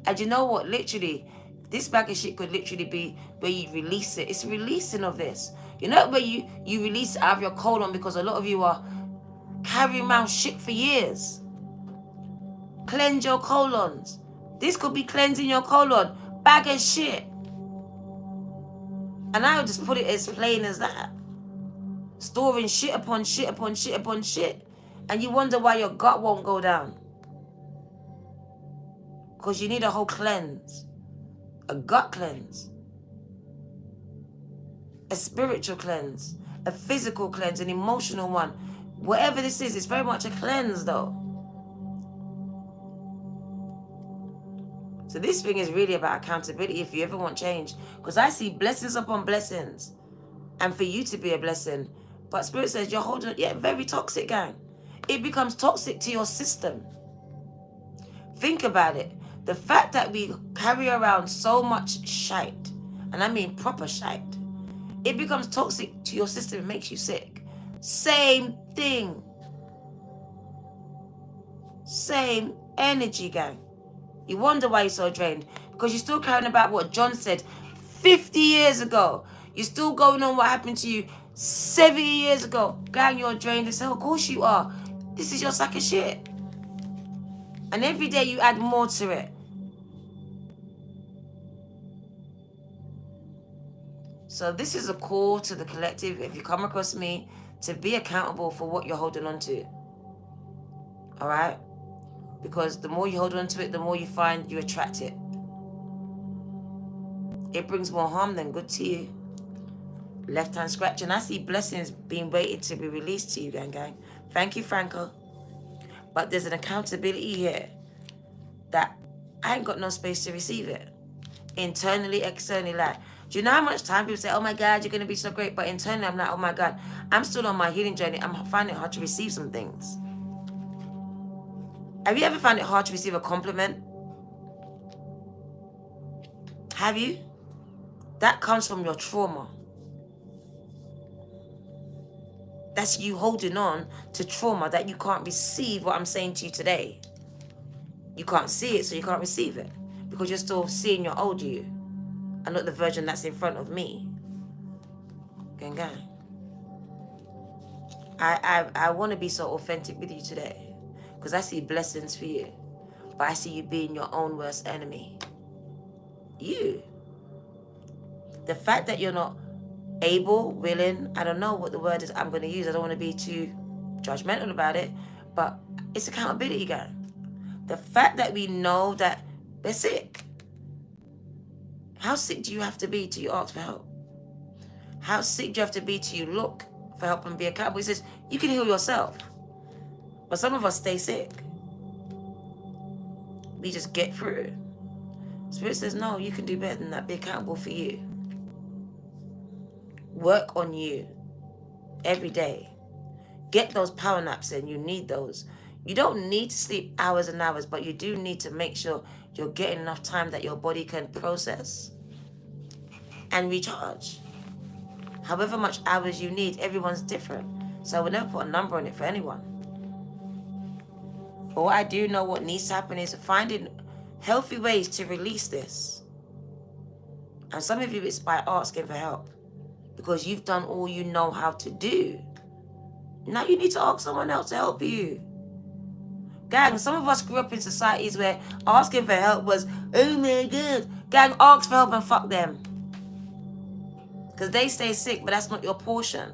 And you know what? Literally, this bag of shit could literally be where you release it. It's releasing of this. You know where you release it out of your colon, because a lot of you are carrying around shit for years. Cleanse your colons. This could be cleansing your colon. Bag of shit. And I would just put it as plain as that. Storing shit upon shit upon shit upon shit. And you wonder why your gut won't go down. Because you need a whole cleanse. A gut cleanse. A spiritual cleanse. A physical cleanse. An emotional one. Whatever this is, it's very much a cleanse though. So this thing is really about accountability if you ever want change. Because I see blessings upon blessings. And for you to be a blessing. But Spirit says you're holding, very toxic, gang. It becomes toxic to your system. Think about it. The fact that we carry around so much shite, and I mean proper shite, it becomes toxic to your system. It makes you sick. Same thing. Same energy, gang. You wonder why you're so drained. Because you're still carrying about what John said 50 years ago. You're still going on what happened to you 70 years ago. Gang, you're drained as hell. Of course you are. This is your sack of shit. And every day you add more to it. So this is a call to the collective, if you come across me, to be accountable for what you're holding on to. All right? Because the more you hold on to it, the more you find you attract it. It brings more harm than good to you. Left hand scratch. And I see blessings being waited to be released to you, gang. Thank you, Franco. But there's an accountability here that I ain't got no space to receive it. Internally, externally, like, do you know how much time people say, oh my God, you're going to be so great. But internally, I'm like, oh my God, I'm still on my healing journey. I'm finding it hard to receive some things. Have you ever found it hard to receive a compliment? Have you? That comes from your trauma. That's you holding on to trauma that you can't receive what I'm saying to you today. You can't see it, so you can't receive it. Because you're still seeing your old you. And not the version that's in front of me. Gang. I want to be so authentic with you today. Because I see blessings for you. But I see you being your own worst enemy. You. The fact that you're not able, willing, I don't know what the word is I'm going to use. I don't want to be too judgmental about it. But it's accountability, guy. The fact that we know that we're sick. How sick do you have to be till you ask for help? How sick do you have to be till you look for help and be accountable? He says, you can heal yourself. But some of us stay sick. We just get through it. Spirit says, no, you can do better than that. Be accountable for you. Work on you every day. Get those power naps in. You need those. You don't need to sleep hours and hours, but you do need to make sure you're getting enough time that your body can process and recharge. However much hours you need, everyone's different. So I would never put a number on it for anyone. But what I do know what needs to happen is finding healthy ways to release this. And some of you, it's by asking for help. Because you've done all you know how to do. Now you need to ask someone else to help you. Gang, some of us grew up in societies where asking for help was, oh my God. Gang, ask for help and fuck them. Because they stay sick, but that's not your portion.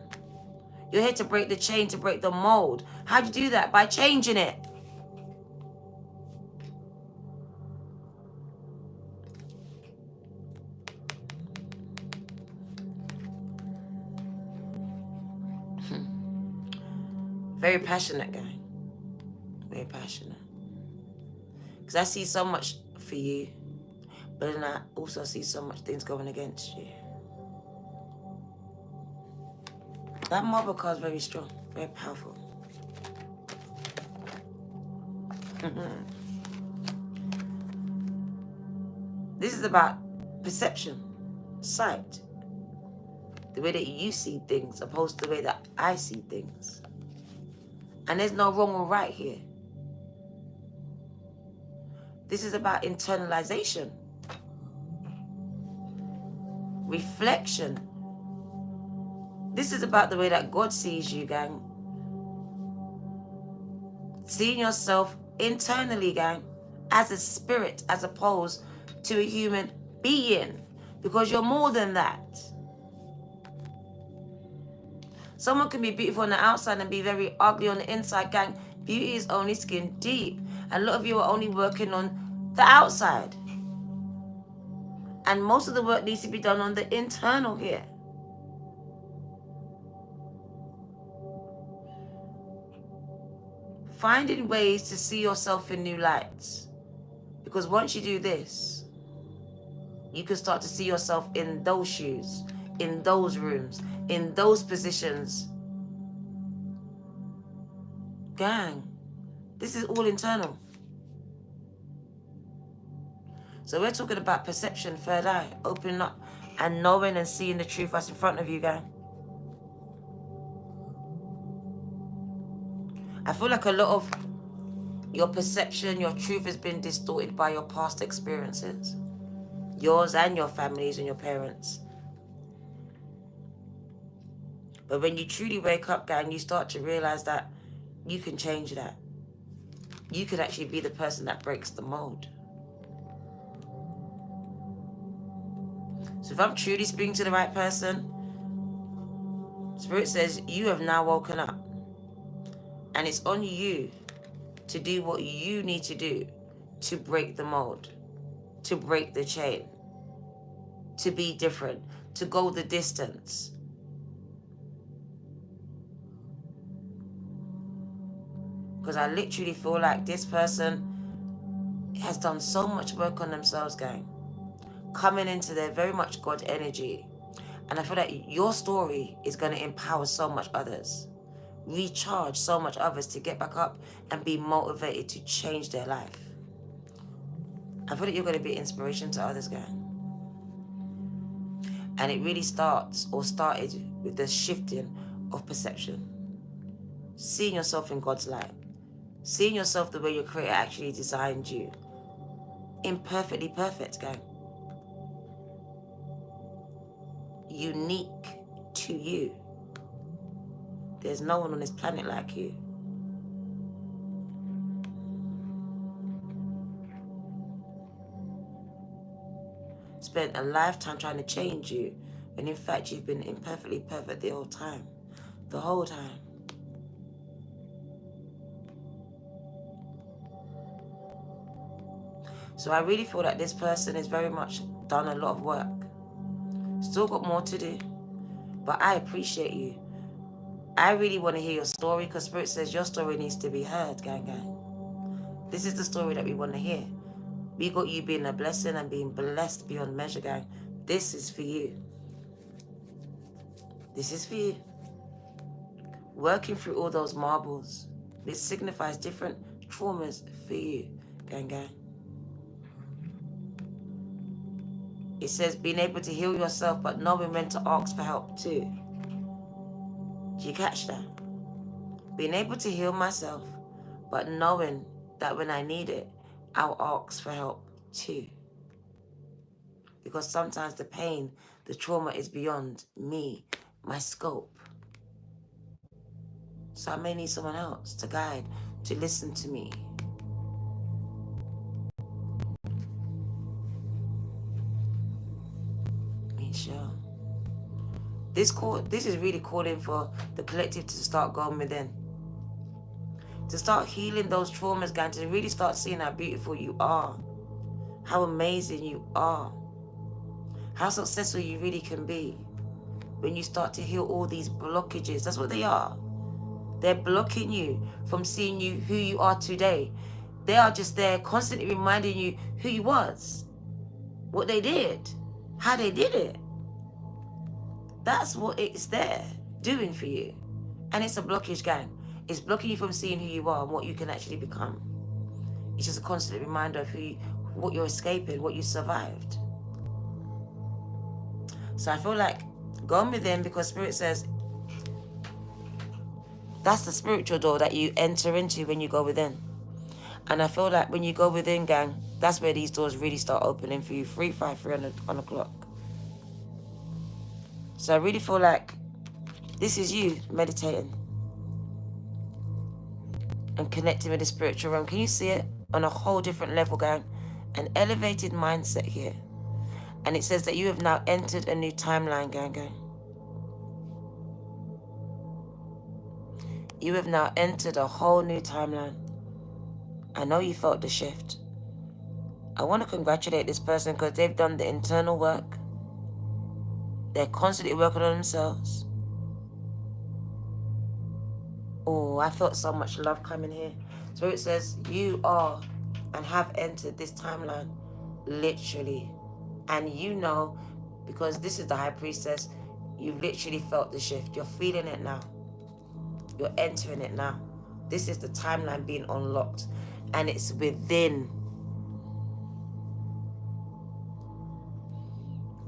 You're here to break the chain, to break the mold. How do you do that? By changing it. Very passionate guy. Very passionate. Because I see so much for you, but then I also see so much things going against you. That mother card is very strong, very powerful. This is about perception, sight. The way that you see things opposed to the way that I see things. And there's no wrong or right here. This is about internalization. Reflection. This is about the way that God sees you, gang. Seeing yourself internally, gang, as a spirit as opposed to a human being. Because you're more than that. Someone can be beautiful on the outside and be very ugly on the inside, gang. Beauty is only skin deep. And a lot of you are only working on the outside. And most of the work needs to be done on the internal here. Finding ways to see yourself in new lights. Because once you do this, you can start to see yourself in those shoes, in those rooms, in those positions. Gang, this is all internal. So we're talking about perception, third eye, opening up and knowing and seeing the truth that's in front of you, gang. I feel like a lot of your perception, your truth has been distorted by your past experiences. Yours and your families and your parents. But when you truly wake up, gang, you start to realize that you can change that. You could actually be the person that breaks the mold. So if I'm truly speaking to the right person, Spirit says you have now woken up. And it's on you to do what you need to do to break the mold, to break the chain, to be different, to go the distance. Because I literally feel like this person has done so much work on themselves, gang. Coming into their very much God energy. And I feel like your story is going to empower so much others. Recharge so much others to get back up and be motivated to change their life. I feel like you're going to be inspiration to others, gang. And it really started with the shifting of perception. Seeing yourself in God's light. Seeing yourself the way your Creator actually designed you. Imperfectly perfect, gang. Unique to you. There's no one on this planet like you. Spent a lifetime trying to change you, when in fact you've been imperfectly perfect the whole time. The whole time. So I really feel that this person has very much done a lot of work. Still got more to do. But I appreciate you. I really want to hear your story because Spirit says your story needs to be heard, gang, gang. This is the story that we want to hear. We got you being a blessing and being blessed beyond measure, gang. This is for you. This is for you. Working through all those marbles. It signifies different traumas for you, gang, gang. It says being able to heal yourself but knowing when to ask for help too. Do you catch that? Being able to heal myself but knowing that when I need it, I'll ask for help too. Because sometimes the pain, the trauma is beyond me, my scope. So I may need someone else to guide, to listen to me. Michelle. This is really calling for the collective to start going within. To start healing those traumas, guys, to really start seeing how beautiful you are. How amazing you are. How successful you really can be. When you start to heal all these blockages, that's what they are. They're blocking you from seeing you who you are today. They are just there constantly reminding you who you was, what they did, how they did it. That's what it's there doing for you. And it's a blockage, gang. It's blocking you from seeing who you are and what you can actually become. It's just a constant reminder of what you're escaping, what you survived. So I feel like going within, because Spirit says that's the spiritual door that you enter into when you go within. And I feel like when you go within, gang, that's where these doors really start opening for you. 353 on the clock. So I really feel like this is you meditating and connecting with the spiritual realm. Can you see it on a whole different level, gang? An elevated mindset here. And it says that you have now entered a new timeline, gang. You have now entered a whole new timeline. I know you felt the shift. I want to congratulate this person because they've done the internal work. They're constantly working on themselves. Oh, I felt so much love coming here. So it says you are and have entered this timeline literally. And you know, because this is the High Priestess, you've literally felt the shift. You're feeling it now. You're entering it now. This is the timeline being unlocked. And it's within.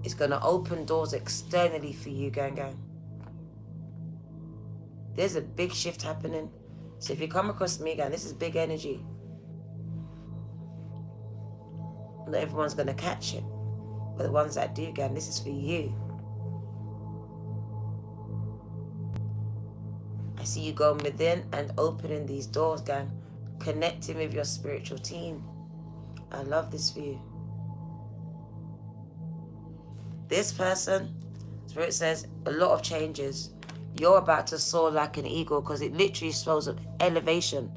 It's going to open doors externally for you, gang. There's a big shift happening. So if you come across me, gang, this is big energy. Not everyone's going to catch it. But the ones that do, gang, this is for you. I see you going within and opening these doors, gang. Connecting with your spiritual team. I love this for you. This person, Spirit says, a lot of changes. You're about to soar like an eagle because it literally shows of elevation,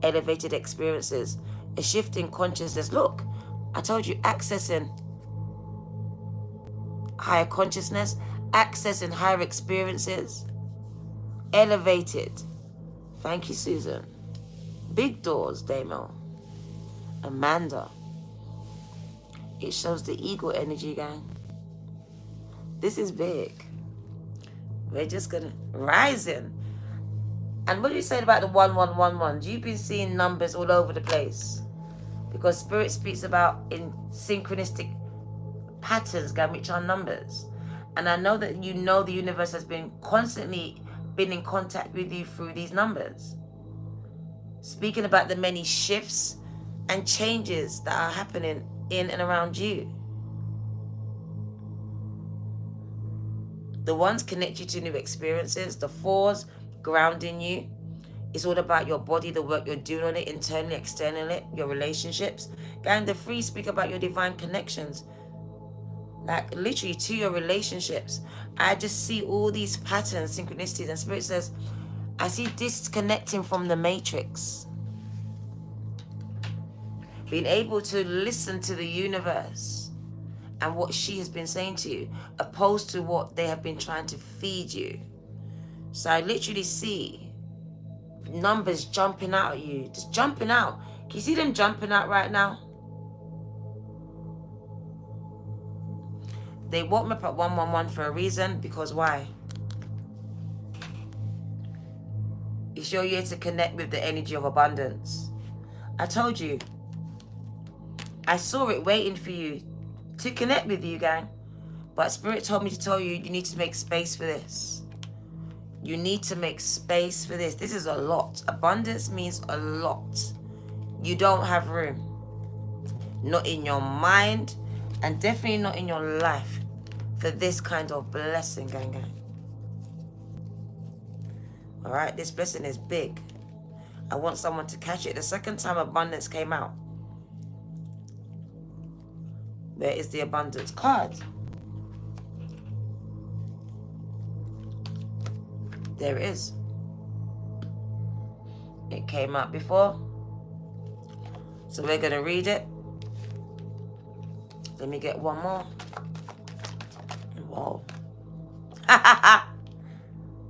elevated experiences, a shift in consciousness. Look, I told you, accessing higher consciousness, accessing higher experiences, elevated. Thank you, Susan. Big doors, Damo. Amanda. It shows the eagle energy, gang. This is big. We're just gonna rising. And what you said about the 1111? You've been seeing numbers all over the place. Because Spirit speaks about in synchronistic patterns, gang, which are numbers. And I know that you know the universe has been constantly been in contact with you through these numbers. Speaking about the many shifts and changes that are happening in and around you. The ones connect you to new experiences. The fours grounding you. It's all about your body, the work you're doing on it, internally, externally, your relationships. And the threes speak about your divine connections. Like literally to your relationships. I just see all these patterns, synchronicities, and Spirit says, I see disconnecting from the matrix. Being able to listen to the universe and what she has been saying to you, opposed to what they have been trying to feed you. So I literally see numbers jumping out at you, just jumping out. Can you see them jumping out right now? They woke me up at 111 for a reason, because why? It's your year to connect with the energy of abundance. I told you. I saw it waiting for you to connect with you, gang. But Spirit told me to tell you, you need to make space for this. You need to make space for this. This is a lot. Abundance means a lot. You don't have room. Not in your mind, and definitely not in your life, for this kind of blessing, gang. All right, this blessing is big. I want someone to catch it. The second time abundance came out, where is the abundance card? There it is. It came out before. So we're going to read it. Let me get one more. Whoa.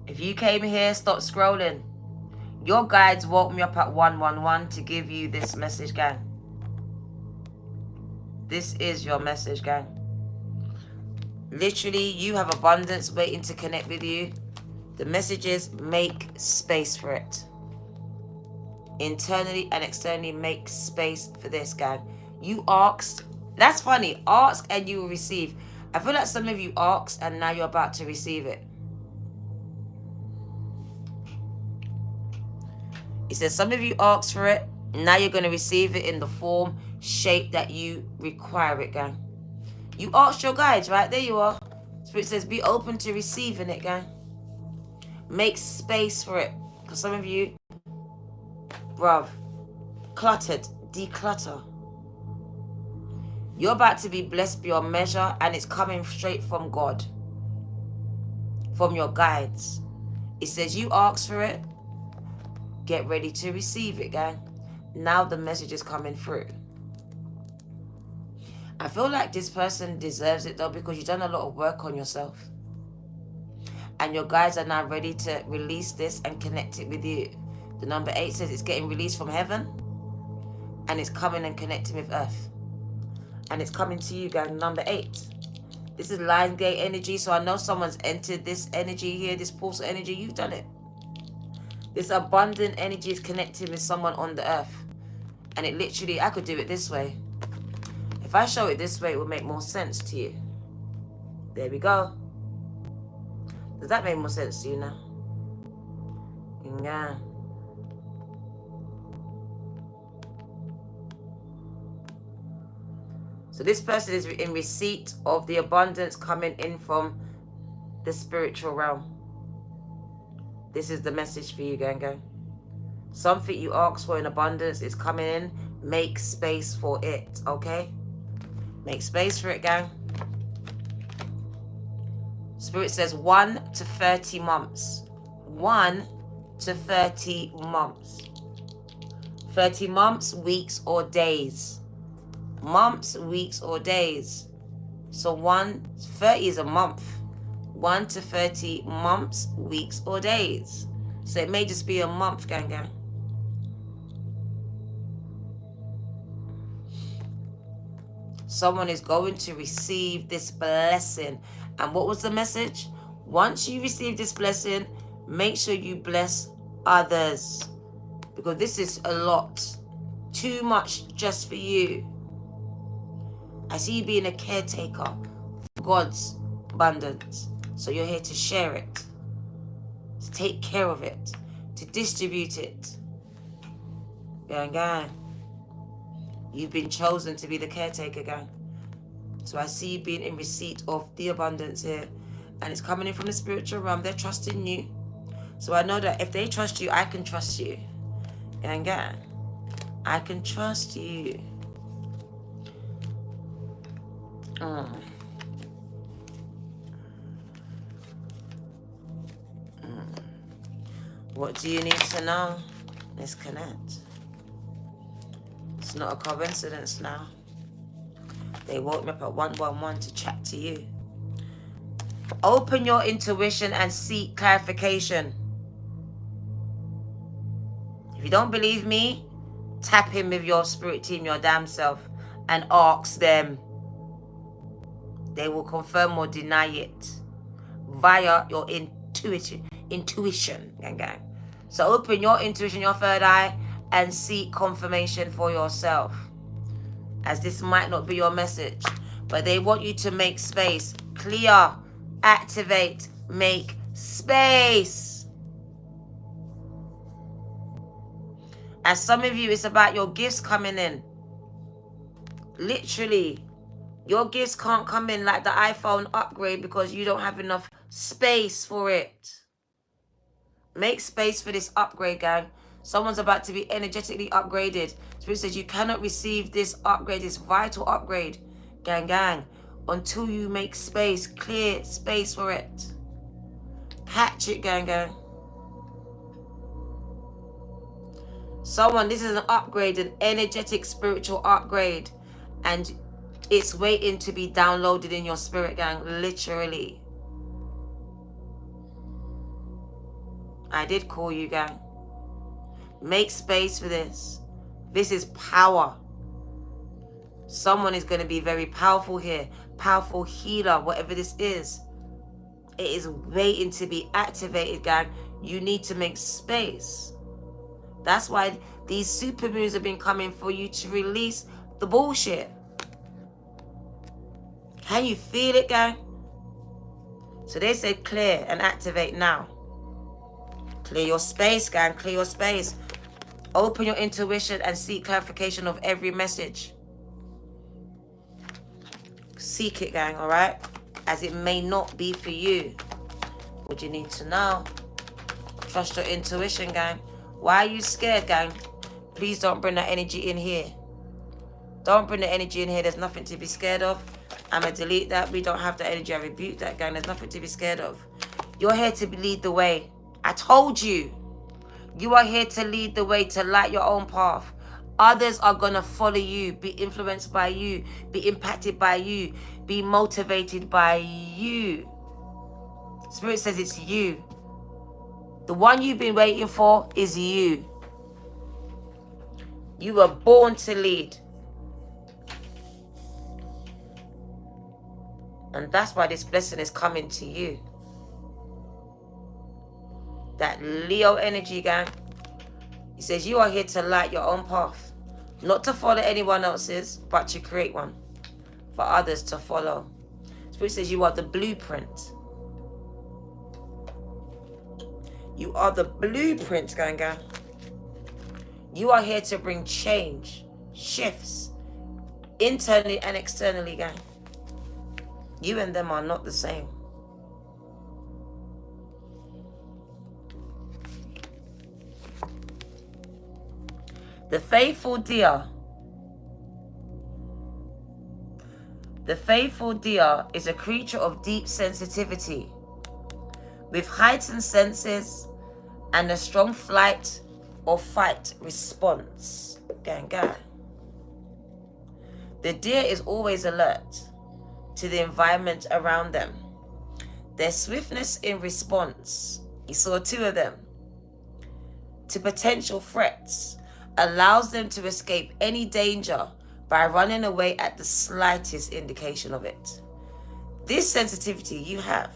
If you came here, stop scrolling. Your guides woke me up at 111 to give you this message, gang. This is your message, gang. Literally, you have abundance waiting to connect with you. The message is make space for it. Internally and externally, make space for this, gang. You asked. That's funny. Ask and you will receive. I feel like some of you asked and now you're about to receive it. It says some of you asked for it. Now you're going to receive it in the form, shape that you require it, gang. You asked your guides, right? There you are. Spirit says be open to receiving it, gang. Make space for it. Because some of you, bruv, cluttered, declutter. You're about to be blessed beyond measure, and it's coming straight from God, from your guides. It says you asked for it. Get ready to receive it, gang. Now the message is coming through. I feel like this person deserves it, though, because you've done a lot of work on yourself. And your guides are now ready to release this and connect it with you. The number 8 says it's getting released from heaven, and it's coming and connecting with earth. And it's coming to you, gang. Number 8. This is line gate energy, so I know someone's entered this energy here, this portal energy. You've done it. This abundant energy is connecting with someone on the earth. And it literally, I could do it this way. If I show it this way, it would make more sense to you. There we go. Does that make more sense to you now? Yeah. So this person is in receipt of the abundance coming in from the spiritual realm. This is the message for you, gang. Something you asked for in abundance is coming in. Make space for it, okay? Make space for it, gang. Spirit says 1 to 30 months. 1 to 30 months. 30 months, weeks, or days. Months, weeks, or days. So 30 is a month. 1 to 30 months, weeks, or days. So it may just be a month, gang. Someone is going to receive this blessing. And what was the message? Once you receive this blessing, make sure you bless others. Because this is a lot. Too much just for you. I see you being a caretaker for God's abundance. So you're here to share it, to take care of it, to distribute it. Gang. You've been chosen to be the caretaker, gang. So I see you being in receipt of the abundance here. And it's coming in from the spiritual realm. They're trusting you. So I know that if they trust you, I can trust you. Gang. I can trust you. What do you need to know? Let's connect. It's not a coincidence now. They woke me up at 111 to chat to you. Open your intuition and seek clarification. If you don't believe me, tap in with your spirit team, your damn self, and ask them. They will confirm or deny it via your intuition, gang. So open your intuition, your third eye, and seek confirmation for yourself. As this might not be your message, but they want you to make space, clear, activate, make space. And some of you, it's about your gifts coming in. Literally, your gifts can't come in like the iPhone upgrade because you don't have enough space for it. Make space for this upgrade, gang. Someone's about to be energetically upgraded. Spirit says you cannot receive this upgrade, this vital upgrade, gang, until you make space, clear space for it. Catch it, gang. Someone, this is an upgrade, an energetic spiritual upgrade. And it's waiting to be downloaded in your spirit, gang, literally. I did call you, gang. Make space for this. This is power. Someone is going to be very powerful here. Powerful healer, whatever this is. It is waiting to be activated, gang. You need to make space. That's why these supermoons have been coming for you to release the bullshit. Can you feel it, gang? So they said clear and activate now. Clear your space, gang. Clear your space. Open your intuition and seek clarification of every message. Seek it, gang, all right? As it may not be for you. What you need to know. Trust your intuition, gang. Why are you scared, gang? Please don't bring that energy in here. Don't bring the energy in here. There's nothing to be scared of. I'm going to delete that. We don't have the energy. I rebuke that, gang. There's nothing to be scared of. You're here to lead the way. I told you. You are here to lead the way, to light your own path. Others are going to follow you, be influenced by you, be impacted by you, be motivated by you. Spirit says it's you. The one you've been waiting for is you. You were born to lead. And that's why this blessing is coming to you. That Leo energy, gang. He says you are here to light your own path. Not to follow anyone else's, but to create one. For others to follow. Spirit says you are the blueprint. You are the blueprint, gang. You are here to bring change, shifts, internally and externally, gang. You and them are not the same. The faithful deer. The faithful deer is a creature of deep sensitivity, with heightened senses and a strong flight or fight response. Gang. The deer is always alert to the environment around them. Their swiftness in response, you saw two of them, to potential threats allows them to escape any danger by running away at the slightest indication of it. This sensitivity you have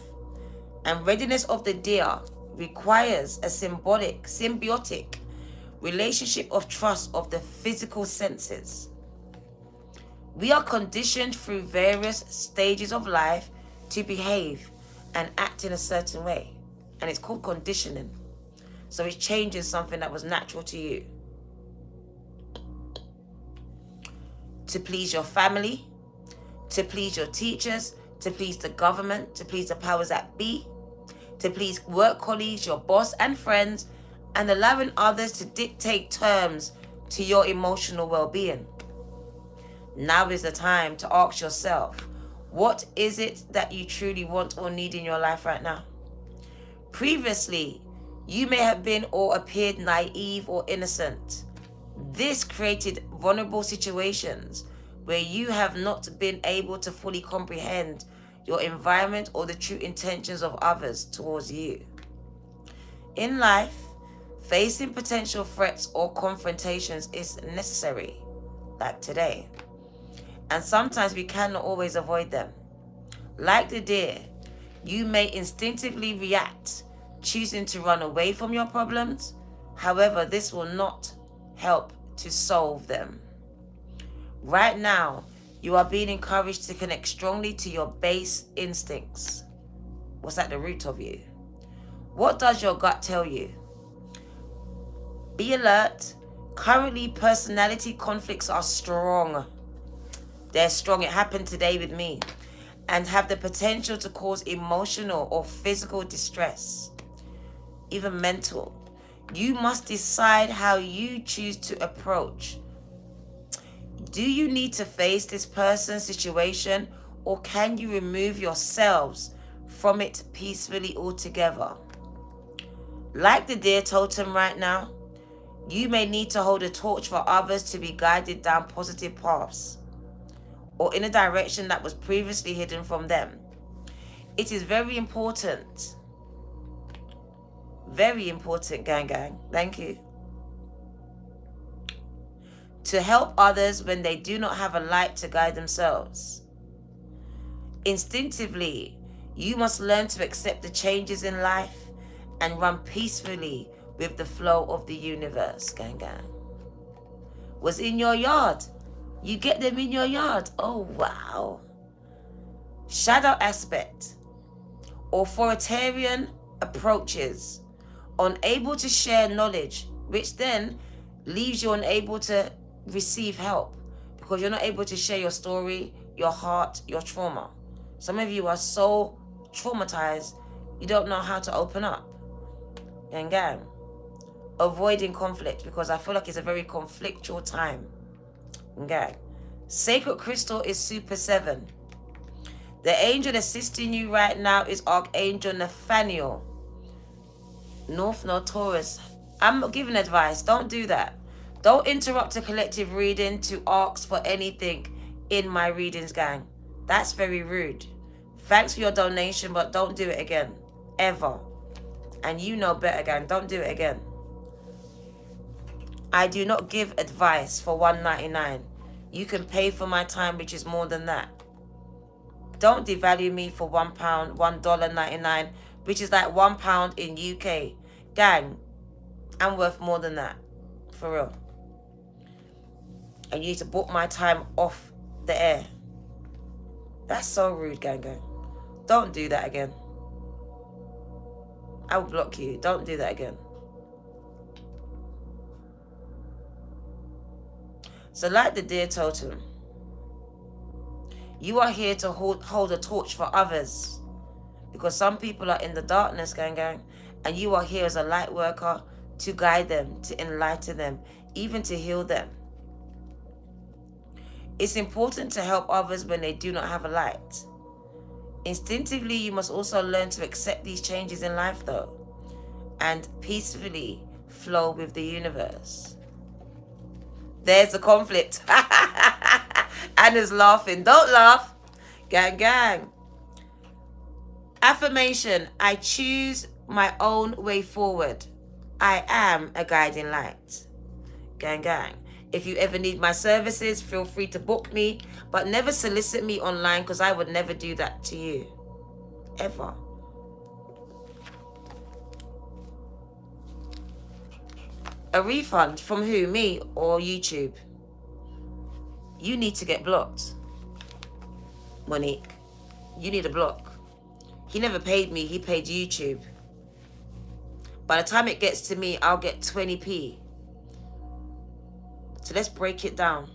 and readiness of the deer requires a symbiotic relationship of trust of the physical senses. We are conditioned through various stages of life to behave and act in a certain way. And it's called conditioning. So it's changing something that was natural to you. To please your family, to please your teachers, to please the government, to please the powers that be, to please work colleagues, your boss and friends, and allowing others to dictate terms to your emotional well-being. Now is the time to ask yourself, what is it that you truly want or need in your life right now? Previously, you may have been or appeared naive or innocent. This created vulnerable situations where you have not been able to fully comprehend your environment or the true intentions of others towards you. In life, facing potential threats or confrontations is necessary, like today. And sometimes we cannot always avoid them. Like the deer, you may instinctively react, choosing to run away from your problems. However, this will not help to solve them. Right now, you are being encouraged to connect strongly to your base instincts. What's at the root of you? What does your gut tell you? Be alert, Currently, personality conflicts are strong. They're strong. It happened today with me. And have the potential to cause emotional or physical distress, even mental. You must decide how you choose to approach. Do you need to face this person's situation, or can you remove yourselves from it peacefully altogether? Like the deer totem right now, you may need to hold a torch for others to be guided down positive paths or in a direction that was previously hidden from them. It is very important, gang, thank you, to help others when they do not have a light to guide themselves. Instinctively, you must learn to accept the changes in life and run peacefully with the flow of the universe, gang. Was in your yard. You get them in your yard. Oh, wow. Shadow aspect. Authoritarian approaches. Unable to share knowledge, which then leaves you unable to receive help because you're not able to share your story, your heart, your trauma. Some of you are so traumatized, you don't know how to open up. Gang. Avoiding conflict because I feel like it's a very conflictual time. Okay. Sacred crystal is Super 7. The angel assisting you right now is Archangel Nathaniel. North Node Taurus. I'm giving advice. Don't do that. Don't interrupt a collective reading to ask for anything in my readings, gang. That's very rude. Thanks for your donation, but don't do it again. Ever. And you know better, gang. Don't do it again. I do not give advice for $1.99. You can pay for my time, which is more than that. Don't devalue me for £1, $1.99, which is like £1 in UK. Gang, I'm worth more than that. For real. And you need to book my time off the air. That's so rude, gang. Don't do that again. I will block you. Don't do that again. So like the deer totem, you are here to hold a torch for others because some people are in the darkness, gang, and you are here as a light worker to guide them, to enlighten them, even to heal them. It's important to help others when they do not have a light. Instinctively, you must also learn to accept these changes in life, though, and peacefully flow with the universe. There's the conflict. Anna's laughing. Don't laugh. Gang. Affirmation. I choose my own way forward. I am a guiding light. Gang. If you ever need my services, feel free to book me, but never solicit me online because I would never do that to you. Ever. A refund from who? Me or YouTube? You need to get blocked. Monique, you need a block. He never paid me, he paid YouTube. By the time it gets to me, I'll get 20p. So let's break it down.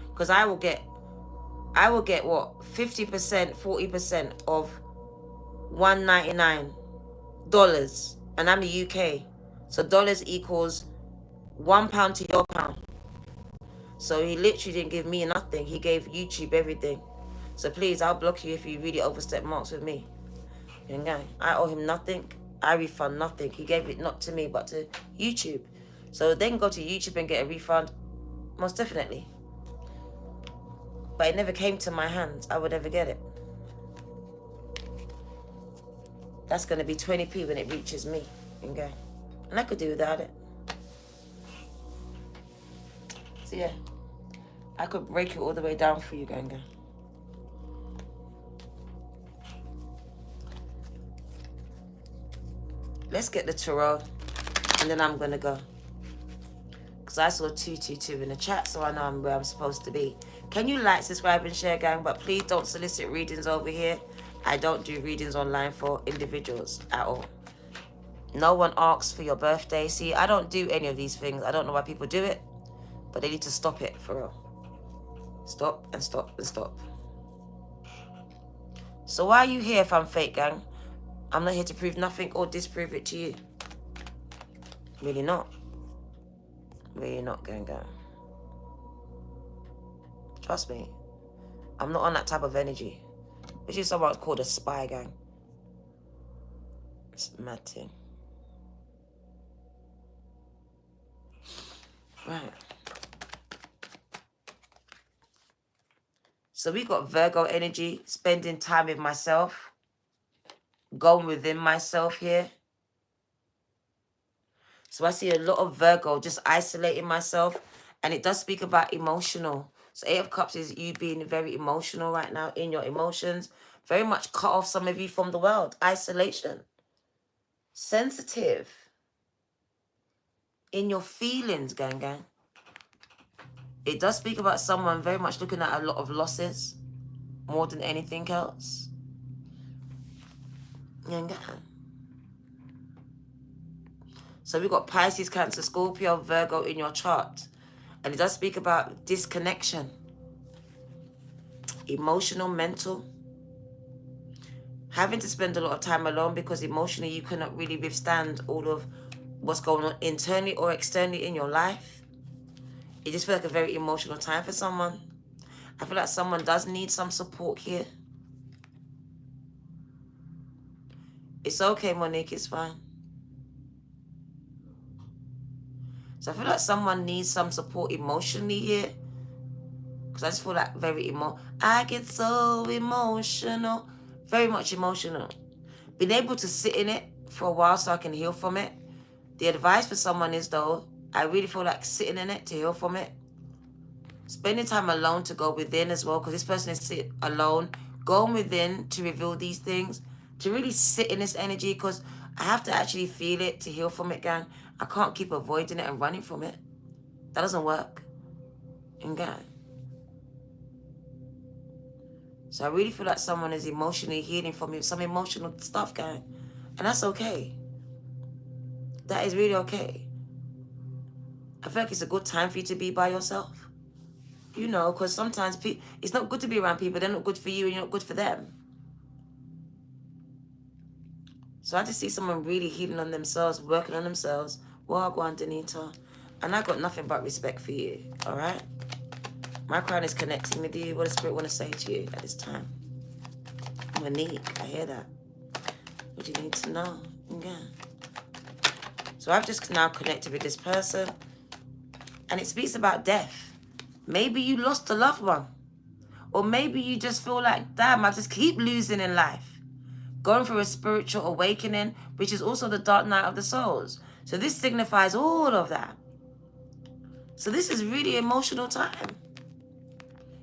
Because I will get what? 50%, 40% of $1.99. And I'm the UK. So dollars equals £1 to your pound. So he literally didn't give me nothing. He gave YouTube everything. So please, I'll block you if you really overstep marks with me. I owe him nothing. I refund nothing. He gave it not to me, but to YouTube. So they can go to YouTube and get a refund. Most definitely. But it never came to my hands. I would ever get it. That's going to be 20p when it reaches me. Okay. And I could do without it. So yeah, I could break it all the way down for you, gang. Let's get the tarot, and then I'm gonna go. Because I saw 222 in the chat, so I know I'm where I'm supposed to be. Can you like, subscribe, and share, gang? But please don't solicit readings over here. I don't do readings online for individuals at all. No one asks for your birthday. See, I don't do any of these things. I don't know why people do it, but they need to stop it for real. Stop and stop and stop. So why are you here if I'm fake, gang? I'm not here to prove nothing or disprove it to you. Really not. Really not, gang. Trust me. I'm not on that type of energy. Which is someone called a spy, gang. It's a mad thing. Right. So we got Virgo energy, spending time with myself, going within myself here. So I see a lot of Virgo just isolating myself, and it does speak about emotional. So 8 of Cups is you being very emotional right now, in your emotions, very much cut off some of you from the world, isolation, sensitive in your feelings, gang. It does speak about someone very much looking at a lot of losses more than anything else. Gang. So we've got Pisces, Cancer, Scorpio, Virgo in your chart. And it does speak about disconnection. Emotional, mental. Having to spend a lot of time alone because emotionally you cannot really withstand all of what's going on internally or externally in your life. It just feels like a very emotional time for someone. I feel like someone does need some support here. It's okay, Monique, it's fine. So I feel like someone needs some support emotionally here. Because I just feel like very I get so emotional. Very much emotional. Being able to sit in it for a while so I can heal from it. The advice for someone is, though, I really feel like sitting in it to heal from it. Spending time alone to go within as well, because this person is sitting alone, going within to reveal these things, to really sit in this energy, because I have to actually feel it to heal from it, gang. I can't keep avoiding it and running from it. That doesn't work. And gang. So I really feel like someone is emotionally healing from some emotional stuff, gang. And that's okay. That is really okay. I feel like it's a good time for you to be by yourself. You know, because sometimes it's not good to be around people. They're not good for you and you're not good for them. So I just see someone really healing on themselves, working on themselves. Wagwan, Danita. And I got nothing but respect for you, all right? My crown is connecting with you. What does Spirit want to say to you at this time? Monique, I hear that. What do you need to know? Yeah. So I've just now connected with this person. And it speaks about death. Maybe you lost a loved one. Or maybe you just feel like, damn, I just keep losing in life. Going through a spiritual awakening, which is also the dark night of the souls. So this signifies all of that. So this is really emotional time.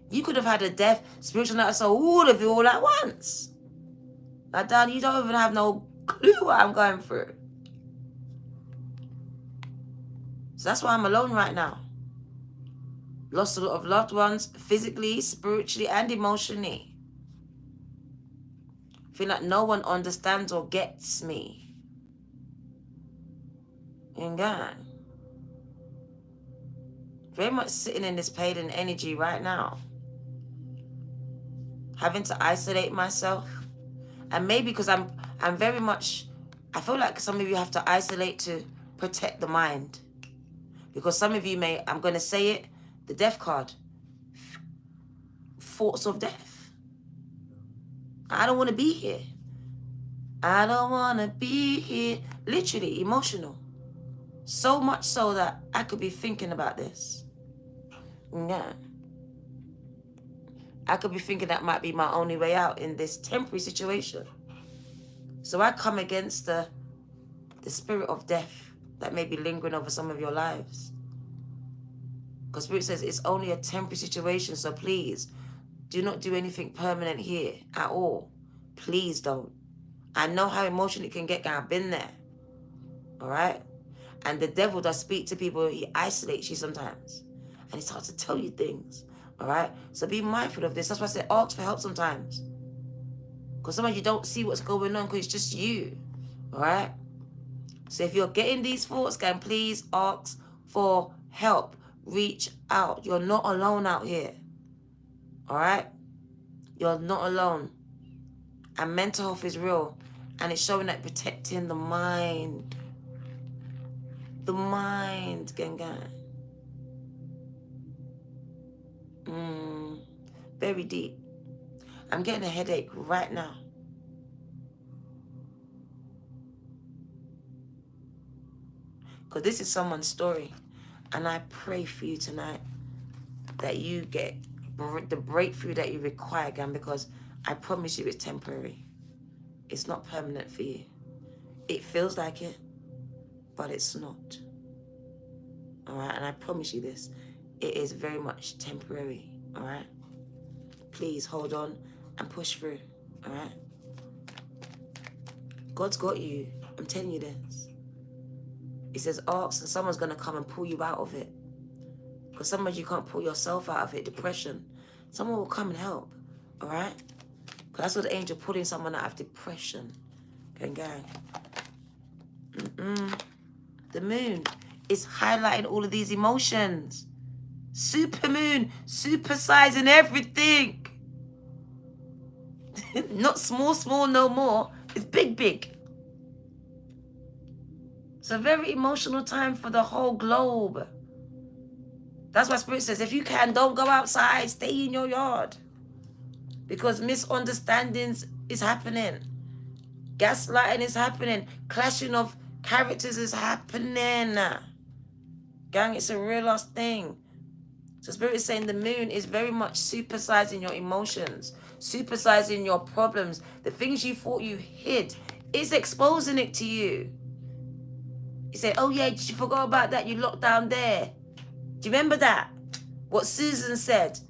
You could have had a death, spiritual night of soul, all of you all at once. Like, Dan, you don't even have no clue what I'm going through. So that's why I'm alone right now. Lost a lot of loved ones, physically, spiritually, and emotionally. Feel like no one understands or gets me. And God. Very much sitting in this pain and energy right now. Having to isolate myself. And maybe because I'm very much, I feel like some of you have to isolate to protect the mind. Because some of you may, I'm going to say it, the death card. Thoughts of death. I don't want to be here. I don't want to be here. Literally, emotional. So much so that I could be thinking about this. Yeah. I could be thinking that might be my only way out in this temporary situation. So I come against the spirit of death that may be lingering over some of your lives. Because Spirit says it's only a temporary situation, so please do not do anything permanent here at all. Please don't. I know how emotional it can get, I've been there. All right? And the devil does speak to people. He isolates you sometimes. And he starts to tell you things. All right? So be mindful of this. That's why I say ask for help sometimes. Because sometimes you don't see what's going on because it's just you. All right? So if you're getting these thoughts, gang, please ask for help. Reach out. You're not alone out here. All right? You're not alone. And mental health is real. And it's showing that protecting the mind. The mind, gang. Very deep. I'm getting a headache right now. Because this is someone's story. And I pray for you tonight that you get the breakthrough that you require, gang, because I promise you it's temporary. It's not permanent for you. It feels like it, but it's not. All right? And I promise you this. It is very much temporary. All right? Please hold on and push through. All right? God's got you. I'm telling you this. He says, ask, and someone's going to come and pull you out of it. Because sometimes you can't pull yourself out of it. Depression. Someone will come and help. All right? Because that's what the angel pulling someone out of depression. Gang. The moon is highlighting all of these emotions. Supermoon, supersizing everything. Not small, no more. It's big. It's a very emotional time for the whole globe. That's why Spirit says, if you can, don't go outside. Stay in your yard. Because misunderstandings is happening. Gaslighting is happening. Clashing of characters is happening. Gang, it's a real ass thing. So Spirit is saying the moon is very much supersizing your emotions. Supersizing your problems. The things you thought you hid. It's exposing it to you. You say, oh yeah, you forgot about that. You locked down there. Do you remember that? What Susan said?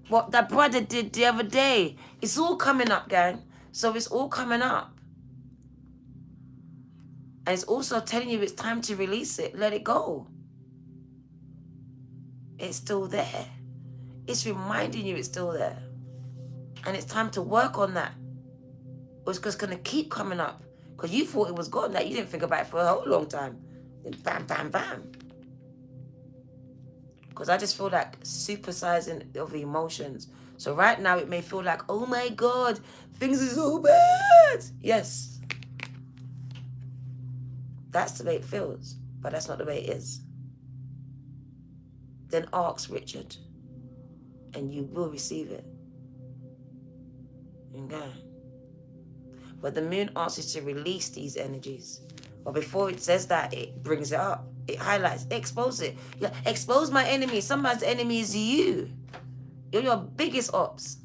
What that brother did the other day? It's all coming up, gang. So it's all coming up. And it's also telling you it's time to release it. Let it go. It's still there. It's reminding you it's still there. And it's time to work on that. It's just going to keep coming up. Because you thought it was gone. That you didn't think about it for a whole long time. Then bam. Because I just feel like supersizing of the emotions. So right now it may feel like, oh my God, things are so bad. Yes. That's the way it feels. But that's not the way it is. Then ask Richard. And you will receive it. Okay. But the moon asks you to release these energies. But before it says that, it brings it up. It highlights, expose it. Yeah, expose my enemy. Somebody's enemy is you. You're your biggest ops.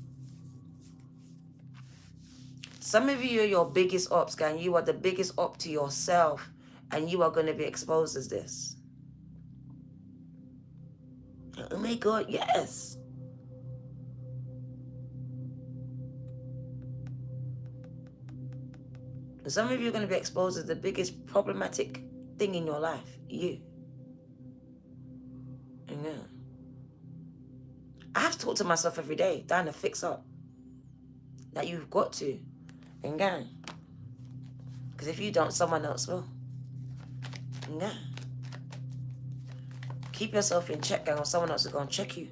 Some of you are your biggest ops, gang. You are the biggest op to yourself. And you are going to be exposed as this. Oh my God, yes. Some of you are going to be exposed as the biggest problematic thing in your life. You. Yeah. I have to talk to myself every day, trying to fix up. That you've got to. And because if you don't, someone else will. Yeah. Keep yourself in check, gang, or someone else is going to check you.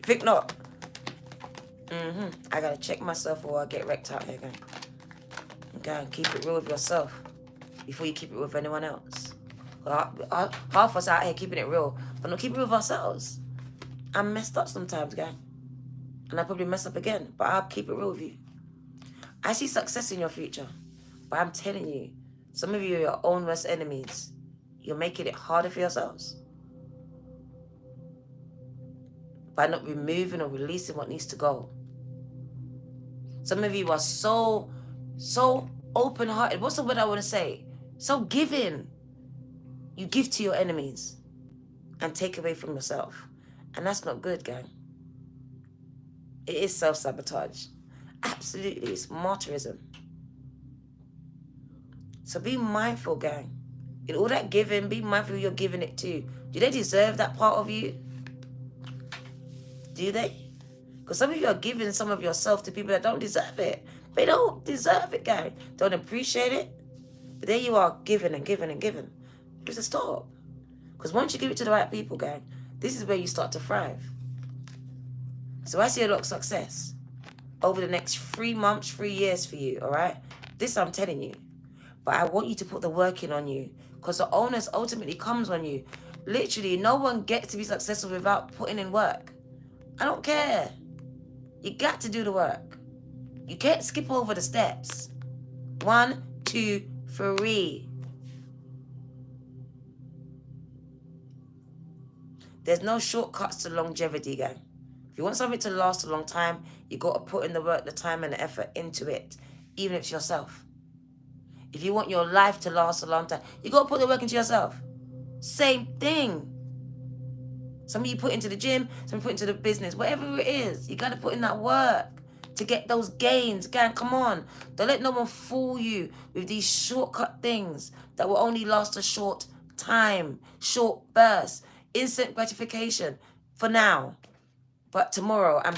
Think not. I got to check myself or I get wrecked out here, gang. Okay, keep it real with yourself before you keep it with anyone else. Half of us out here keeping it real, but not keeping it with ourselves. I'm messed up sometimes, gang. And I'll probably mess up again, but I'll keep it real with you. I see success in your future, but I'm telling you, some of you are your own worst enemies. You're making it harder for yourselves by not removing or releasing what needs to go. Some of you are so open-hearted. What's the word I want to say? So giving. You give to your enemies and take away from yourself. And that's not good, gang. It is self-sabotage. Absolutely, it's martyrism. So be mindful, gang. In all that giving, be mindful who you're giving it to. Do they deserve that part of you? Do they? Because some of you are giving some of yourself to people that don't deserve it. They don't deserve it, gang. Don't appreciate it. But there you are, giving and giving and giving. There's a stop. Because once you give it to the right people, gang, this is where you start to thrive. So I see a lot of success over the next 3 months, 3 years for you, all right? This I'm telling you. But I want you to put the work in on you, because the onus ultimately comes on you. Literally, no one gets to be successful without putting in work. I don't care. You got to do the work. You can't skip over the steps. 1, 2, 3. There's no shortcuts to longevity, gang. If you want something to last a long time, you got to put in the work, the time and the effort into it, even if it's yourself. If you want your life to last a long time, you got to put the work into yourself. Same thing. Some of you put into the gym, some of you put into the business, whatever it is, you got to put in that work to get those gains. Gang, come on. Don't let no one fool you with these shortcut things that will only last a short time, short bursts, instant gratification for now. But tomorrow, I'm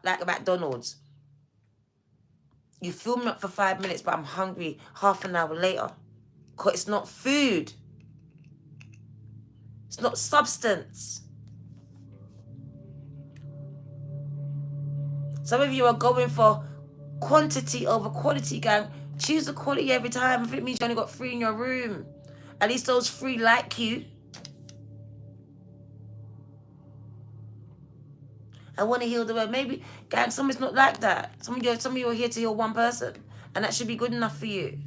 like a McDonald's. You fill me up for 5 minutes, but I'm hungry half an hour later. Because it's not food. It's not substance. Some of you are going for quantity over quality, gang. Choose the quality every time. If it means you only got 3 in your room, at least those 3 like you. I want to heal the world. Maybe, gang, some is not like that. Some of you are here to heal one person, and that should be good enough for you.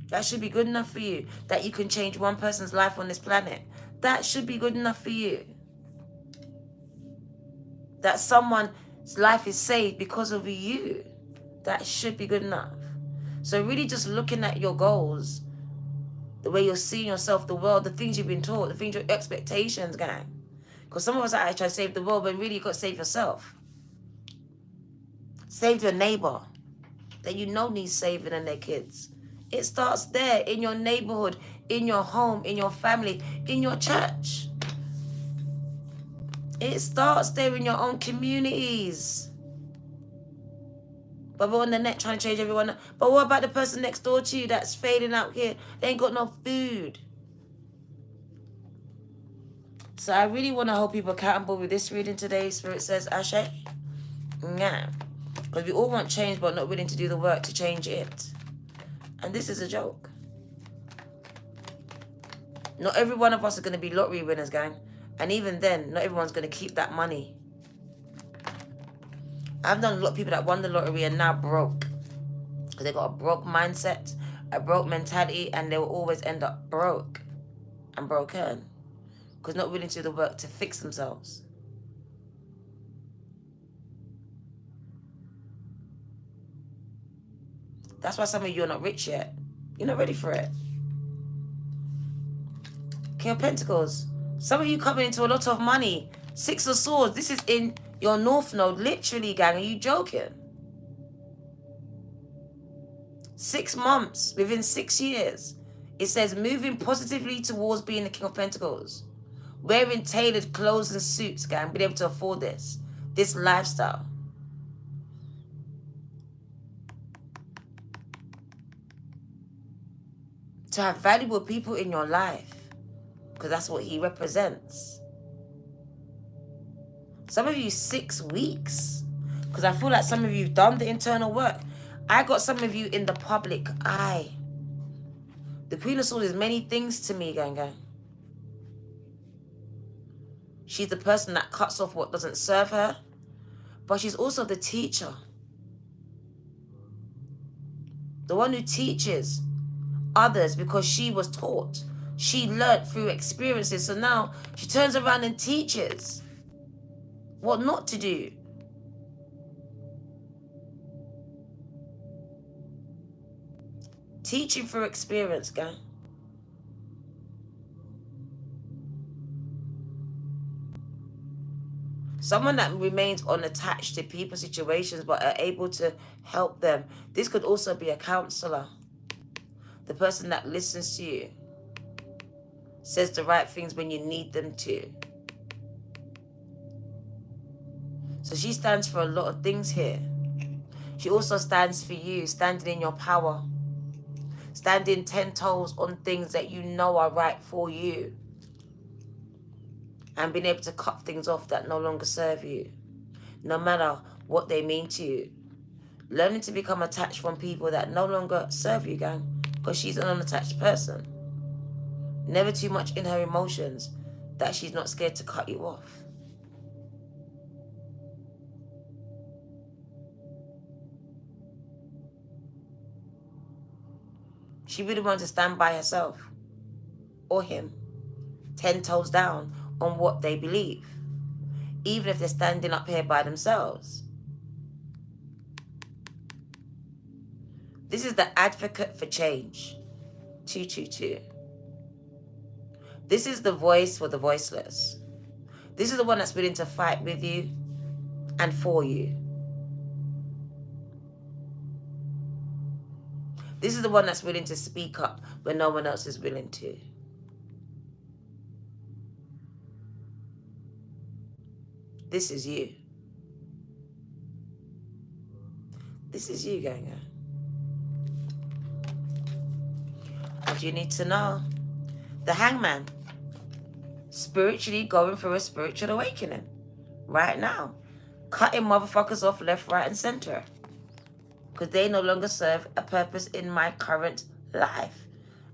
That should be good enough for you. That you can change one person's life on this planet. That should be good enough for you. That someone's life is saved because of you. That should be good enough. So really just looking at your goals, the way you're seeing yourself, the world, the things you've been taught, the things, your expectations, gang. Because some of us are trying to save the world, but really you've got to save yourself. Save your neighbor that you know needs saving and their kids. It starts there, in your neighborhood, in your home, in your family, in your church. It starts there in your own communities. But we're on the net trying to change everyone. But what about the person next door to you that's failing out here? They ain't got no food. So I really want to hold people accountable with this reading today. Spirit says, Ashe. Yeah. Because we all want change, but not willing to do the work to change it. And this is a joke. Not every one of us are going to be lottery winners, gang. And even then, not everyone's going to keep that money. I've known a lot of people that won the lottery and now broke. Because they got a broke mindset, a broke mentality, and they will always end up broke and broken. Because not willing to do the work to fix themselves. That's why some of you are not rich yet. You're not ready for it. King of Pentacles. Some of you coming into a lot of money. 6 of Swords. This is in your North Node. Literally, gang. Are you joking? 6 months. Within 6 years. It says moving positively towards being the King of Pentacles. Wearing tailored clothes and suits, gang. Being able to afford this. This lifestyle. To have valuable people in your life. Because that's what he represents. Some of you 6 weeks. Because I feel like some of you have done the internal work. I got some of you in the public eye. The Queen of Swords is many things to me, gang. She's the person that cuts off what doesn't serve her. But she's also the teacher. The one who teaches others because she was taught. She learned through experiences. So now she turns around and teaches what not to do. Teaching through experience, gang. Someone that remains unattached to people, situations, but are able to help them. This could also be a counselor. The person that listens to you. Says the right things when you need them to. So she stands for a lot of things here. She also stands for you, standing in your power, standing 10 toes on things that you know are right for you, and being able to cut things off that no longer serve you, no matter what they mean to you. Learning to become attached from people that no longer serve you, gang, because she's an unattached person. Never too much in her emotions that she's not scared to cut you off. She really wants to stand by herself or him, 10 toes down on what they believe, even if they're standing up here by themselves. This is the advocate for change, 222. This is the voice for the voiceless. This is the one that's willing to fight with you and for you. This is the one that's willing to speak up when no one else is willing to. This is you. This is you, ganger. And you need to know, the hangman, spiritually going through a spiritual awakening right now. Cutting motherfuckers off left, right, and center. Because they no longer serve a purpose in my current life.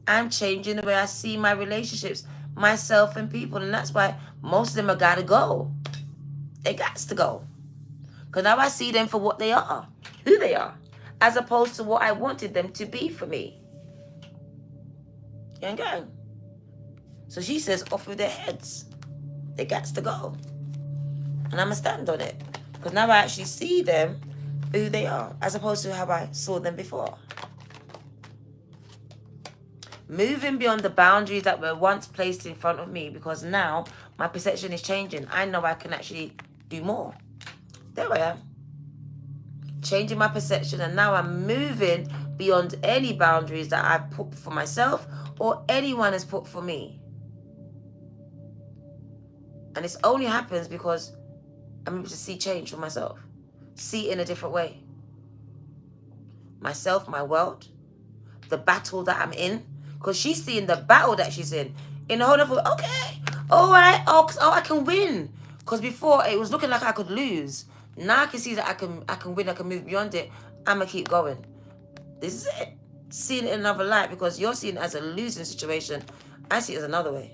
I'm changing the way I see my relationships, myself and people. And that's why most of them are gotta go. They got to go. Because now I see them for what they are, who they are, as opposed to what I wanted them to be for me. Gang, gang. So she says, off with their heads. They got to go. And I'm going to stand on it. Because now I actually see them who they are, as opposed to how I saw them before. Moving beyond the boundaries that were once placed in front of me, because now my perception is changing. I know I can actually do more. There I am. Changing my perception, and now I'm moving beyond any boundaries that I've put for myself or anyone has put for me. And this only happens because I'm able to see change for myself. See it in a different way. Myself, my world, the battle that I'm in. Because she's seeing the battle that she's in a whole other, okay, all right, oh, I can win. Because before it was looking like I could lose. Now I can see that I can win, I can move beyond it. I'm going to keep going. This is it. Seeing it in another light, because you're seeing it as a losing situation. I see it as another way.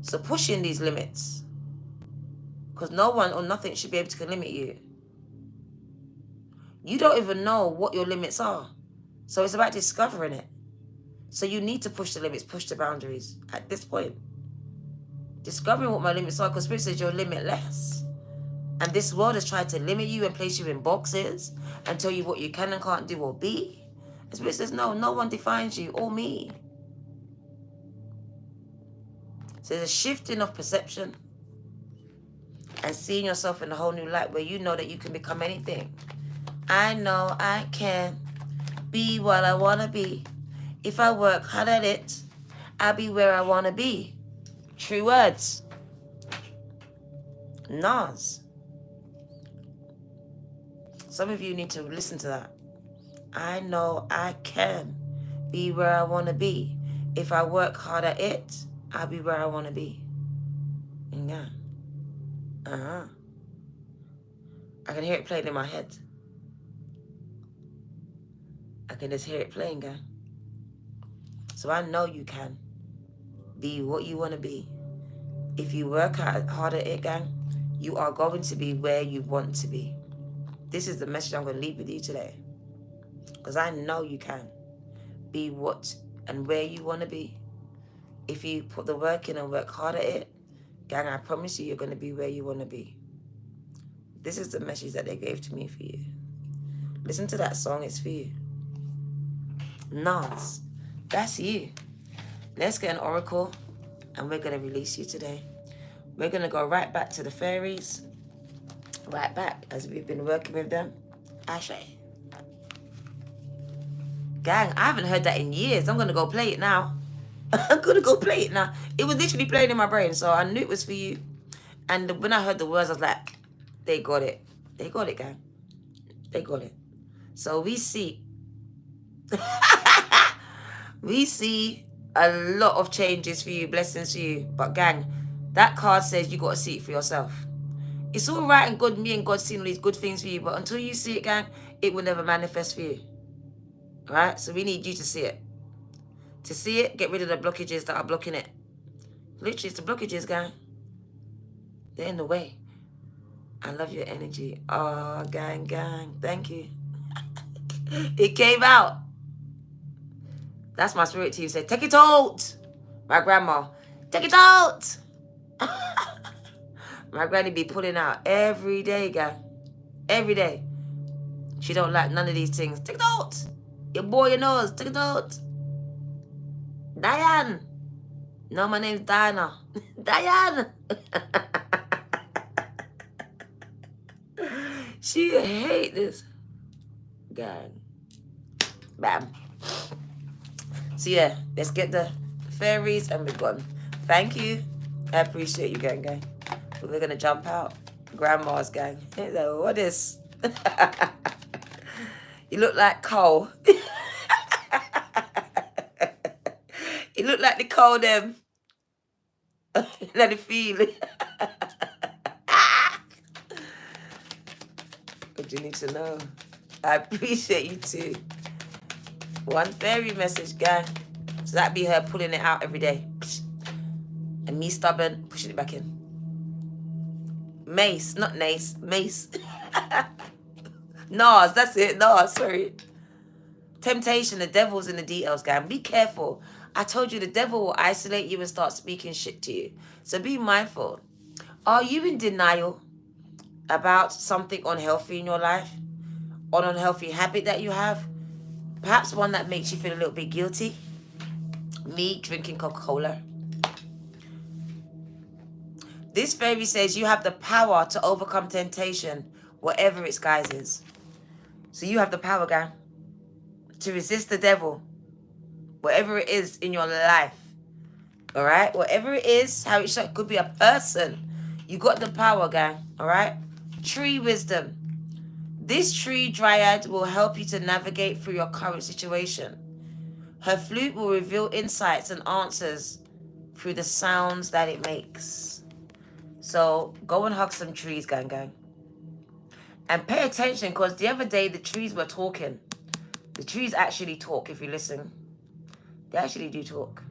So pushing these limits. Because no one or nothing should be able to limit you. You don't even know what your limits are. So it's about discovering it. So you need to push the limits, push the boundaries at this point. Discovering what my limits are, because Spirit says you're limitless. And this world has tried to limit you and place you in boxes and tell you what you can and can't do or be. And Spirit says, no, no one defines you or me. So there's a shifting of perception and seeing yourself in a whole new light where you know that you can become anything. I know I can be what I want to be. If I work hard at it, I'll be where I want to be. True words. Nas. Some of you need to listen to that. I know I can be where I want to be. If I work hard at it, I'll be where I want to be. Yeah. I can hear it playing in my head. I can just hear it playing, gang. So I know you can be what you want to be. If you work hard at it, gang, you are going to be where you want to be. This is the message I'm going to leave with you today. Because I know you can be what and where you want to be. If you put the work in and work hard at it, gang, I promise you're going to be where you want to be. This is the message that they gave to me for you. Listen to that song, it's for you. Nas, that's you. Let's get an oracle and we're going to release you today. We're going to go right back to the fairies. Right back as we've been working with them. Ashe. Gang, I haven't heard that in years. I'm going to go play it now. I'm going to go play it now. It was literally playing in my brain, so I knew it was for you. And when I heard the words, I was like, they got it. They got it, gang. They got it. So we see, we see a lot of changes for you, blessings for you. But gang, that card says you got to see it for yourself. It's all right and good, me and God seeing all these good things for you, but until you see it, gang, it will never manifest for you. All right? So we need you to see it. To see it, get rid of the blockages that are blocking it. Literally, it's the blockages, gang. They're in the way. I love your energy. Oh, gang. Thank you. It came out. That's my spirit team said, take it out. My grandma, take it out. My granny be pulling out every day, gang. Every day. She don't like none of these things. Take it out. You bore your nose. Take it out. Diane. No, my name's Diana. Diane. She hate this. Gang. Bam. So yeah, let's get the fairies and we're gone. Thank you. I appreciate you, gang. But we're gonna jump out. Grandma's gang. So what is? You look like Cole. You look like Nicole them. Let it feel. What you need to know. I appreciate you too. One fairy message, gang. So that'd be her pulling it out every day. And me stubborn, pushing it back in. Mace, not Nace. Mace. Nas, that's it. Nas, sorry. Temptation, the devil's in the details, gang. Be careful. I told you the devil will isolate you and start speaking shit to you. So be mindful. Are you in denial about something unhealthy in your life? An unhealthy habit that you have? Perhaps one that makes you feel a little bit guilty? Me drinking Coca-Cola. This fairy says you have the power to overcome temptation, whatever its guise is. So you have the power, gang, to resist the devil, whatever it is in your life. All right? Whatever it is, how it could be a person. You got the power, gang. All right? Tree wisdom. This tree dryad will help you to navigate through your current situation. Her flute will reveal insights and answers through the sounds that it makes. So go and hug some trees, gang. And pay attention, because the other day the trees were talking. The trees actually talk if you listen. They actually do talk.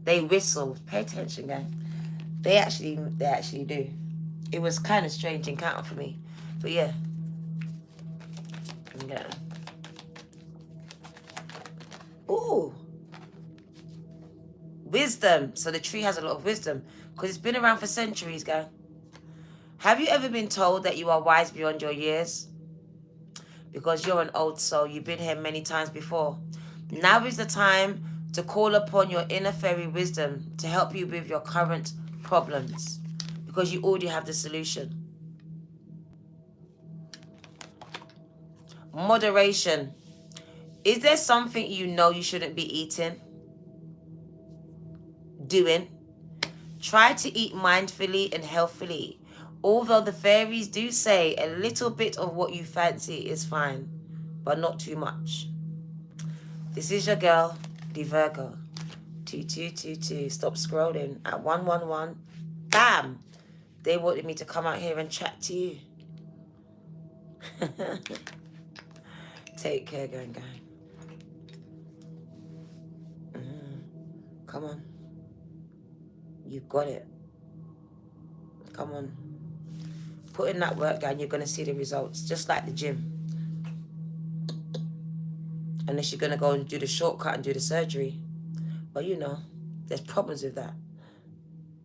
They whistle. Pay attention, gang. They actually do. It was kind of strange encounter for me. But yeah. Ooh. Wisdom. So the tree has a lot of wisdom. Because it's been around for centuries, gang. Have you ever been told that you are wise beyond your years? Because you're an old soul. You've been here many times before. Now is the time to call upon your inner fairy wisdom to help you with your current problems. Because you already have the solution. Moderation. Is there something you know you shouldn't be eating? Doing? Try to eat mindfully and healthily. Although the fairies do say a little bit of what you fancy is fine, but not too much. This is your girl, the Virgo. 2222. Stop scrolling at 111. Bam! They wanted me to come out here and chat to you. Take care, gang. Come on. You got it. Come on. Put in that work, gang. You're going to see the results. Just like the gym. Unless you're going to go and do the shortcut and do the surgery. But you know, there's problems with that.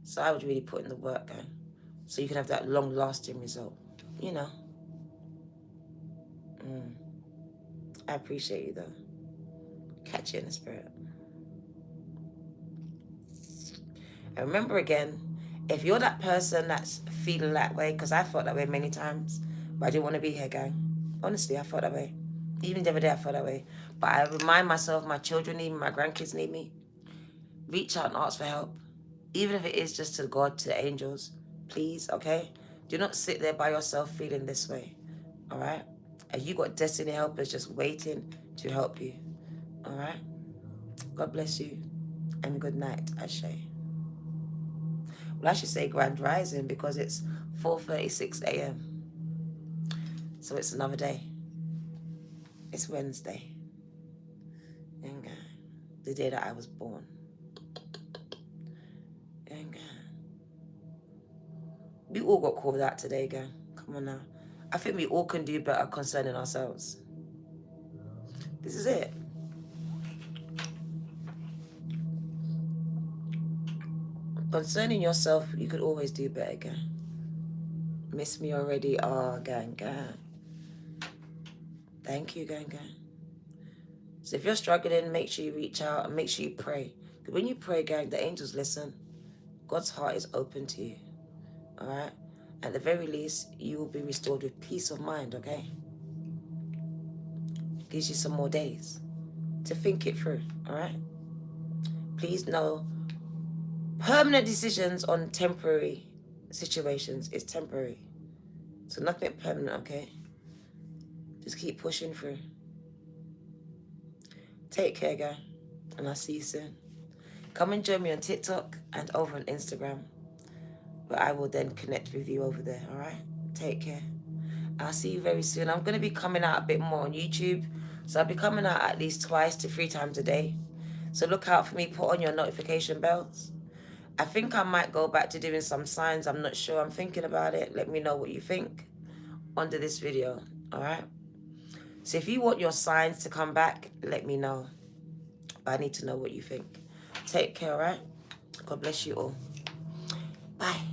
So I would really put in the work, gang. So you can have that long-lasting result. You know. I appreciate you, though. Catch you in the spirit. And remember again, if you're that person that's feeling that way, because I felt that way many times, but I didn't want to be here, gang. Honestly, I felt that way. Even the other day, I felt that way. But I remind myself, my children need me, my grandkids need me. Reach out and ask for help. Even if it is just to God, to the angels, please, okay? Do not sit there by yourself feeling this way, all right? And you got destiny helpers just waiting to help you, all right? God bless you, and good night, Ashe. Well, I should say grand rising because it's 4:36 a.m. So it's another day. It's Wednesday. Okay. The day that I was born. Okay. We all got called out today, gang. Come on now. I think we all can do better concerning ourselves. This is it. Concerning yourself, you could always do better, gang. Miss me already? Oh, gang. Thank you, gang. So if you're struggling, make sure you reach out and make sure you pray. Because when you pray, gang, the angels listen. God's heart is open to you. All right? At the very least, you will be restored with peace of mind, okay? Gives you some more days to think it through, all right? Please know, permanent decisions on temporary situations is temporary. So nothing permanent, okay? Just keep pushing through. Take care, guy. And I'll see you soon. Come and join me on TikTok and over on Instagram, where I will then connect with you over there, all right? Take care. I'll see you very soon. I'm going to be coming out a bit more on YouTube. So I'll be coming out at least 2 to 3 times a day. So look out for me. Put on your notification bells. I think I might go back to doing some signs. I'm not sure. I'm thinking about it. Let me know what you think under this video. All right? So if you want your signs to come back, let me know. But I need to know what you think. Take care, all right? God bless you all. Bye.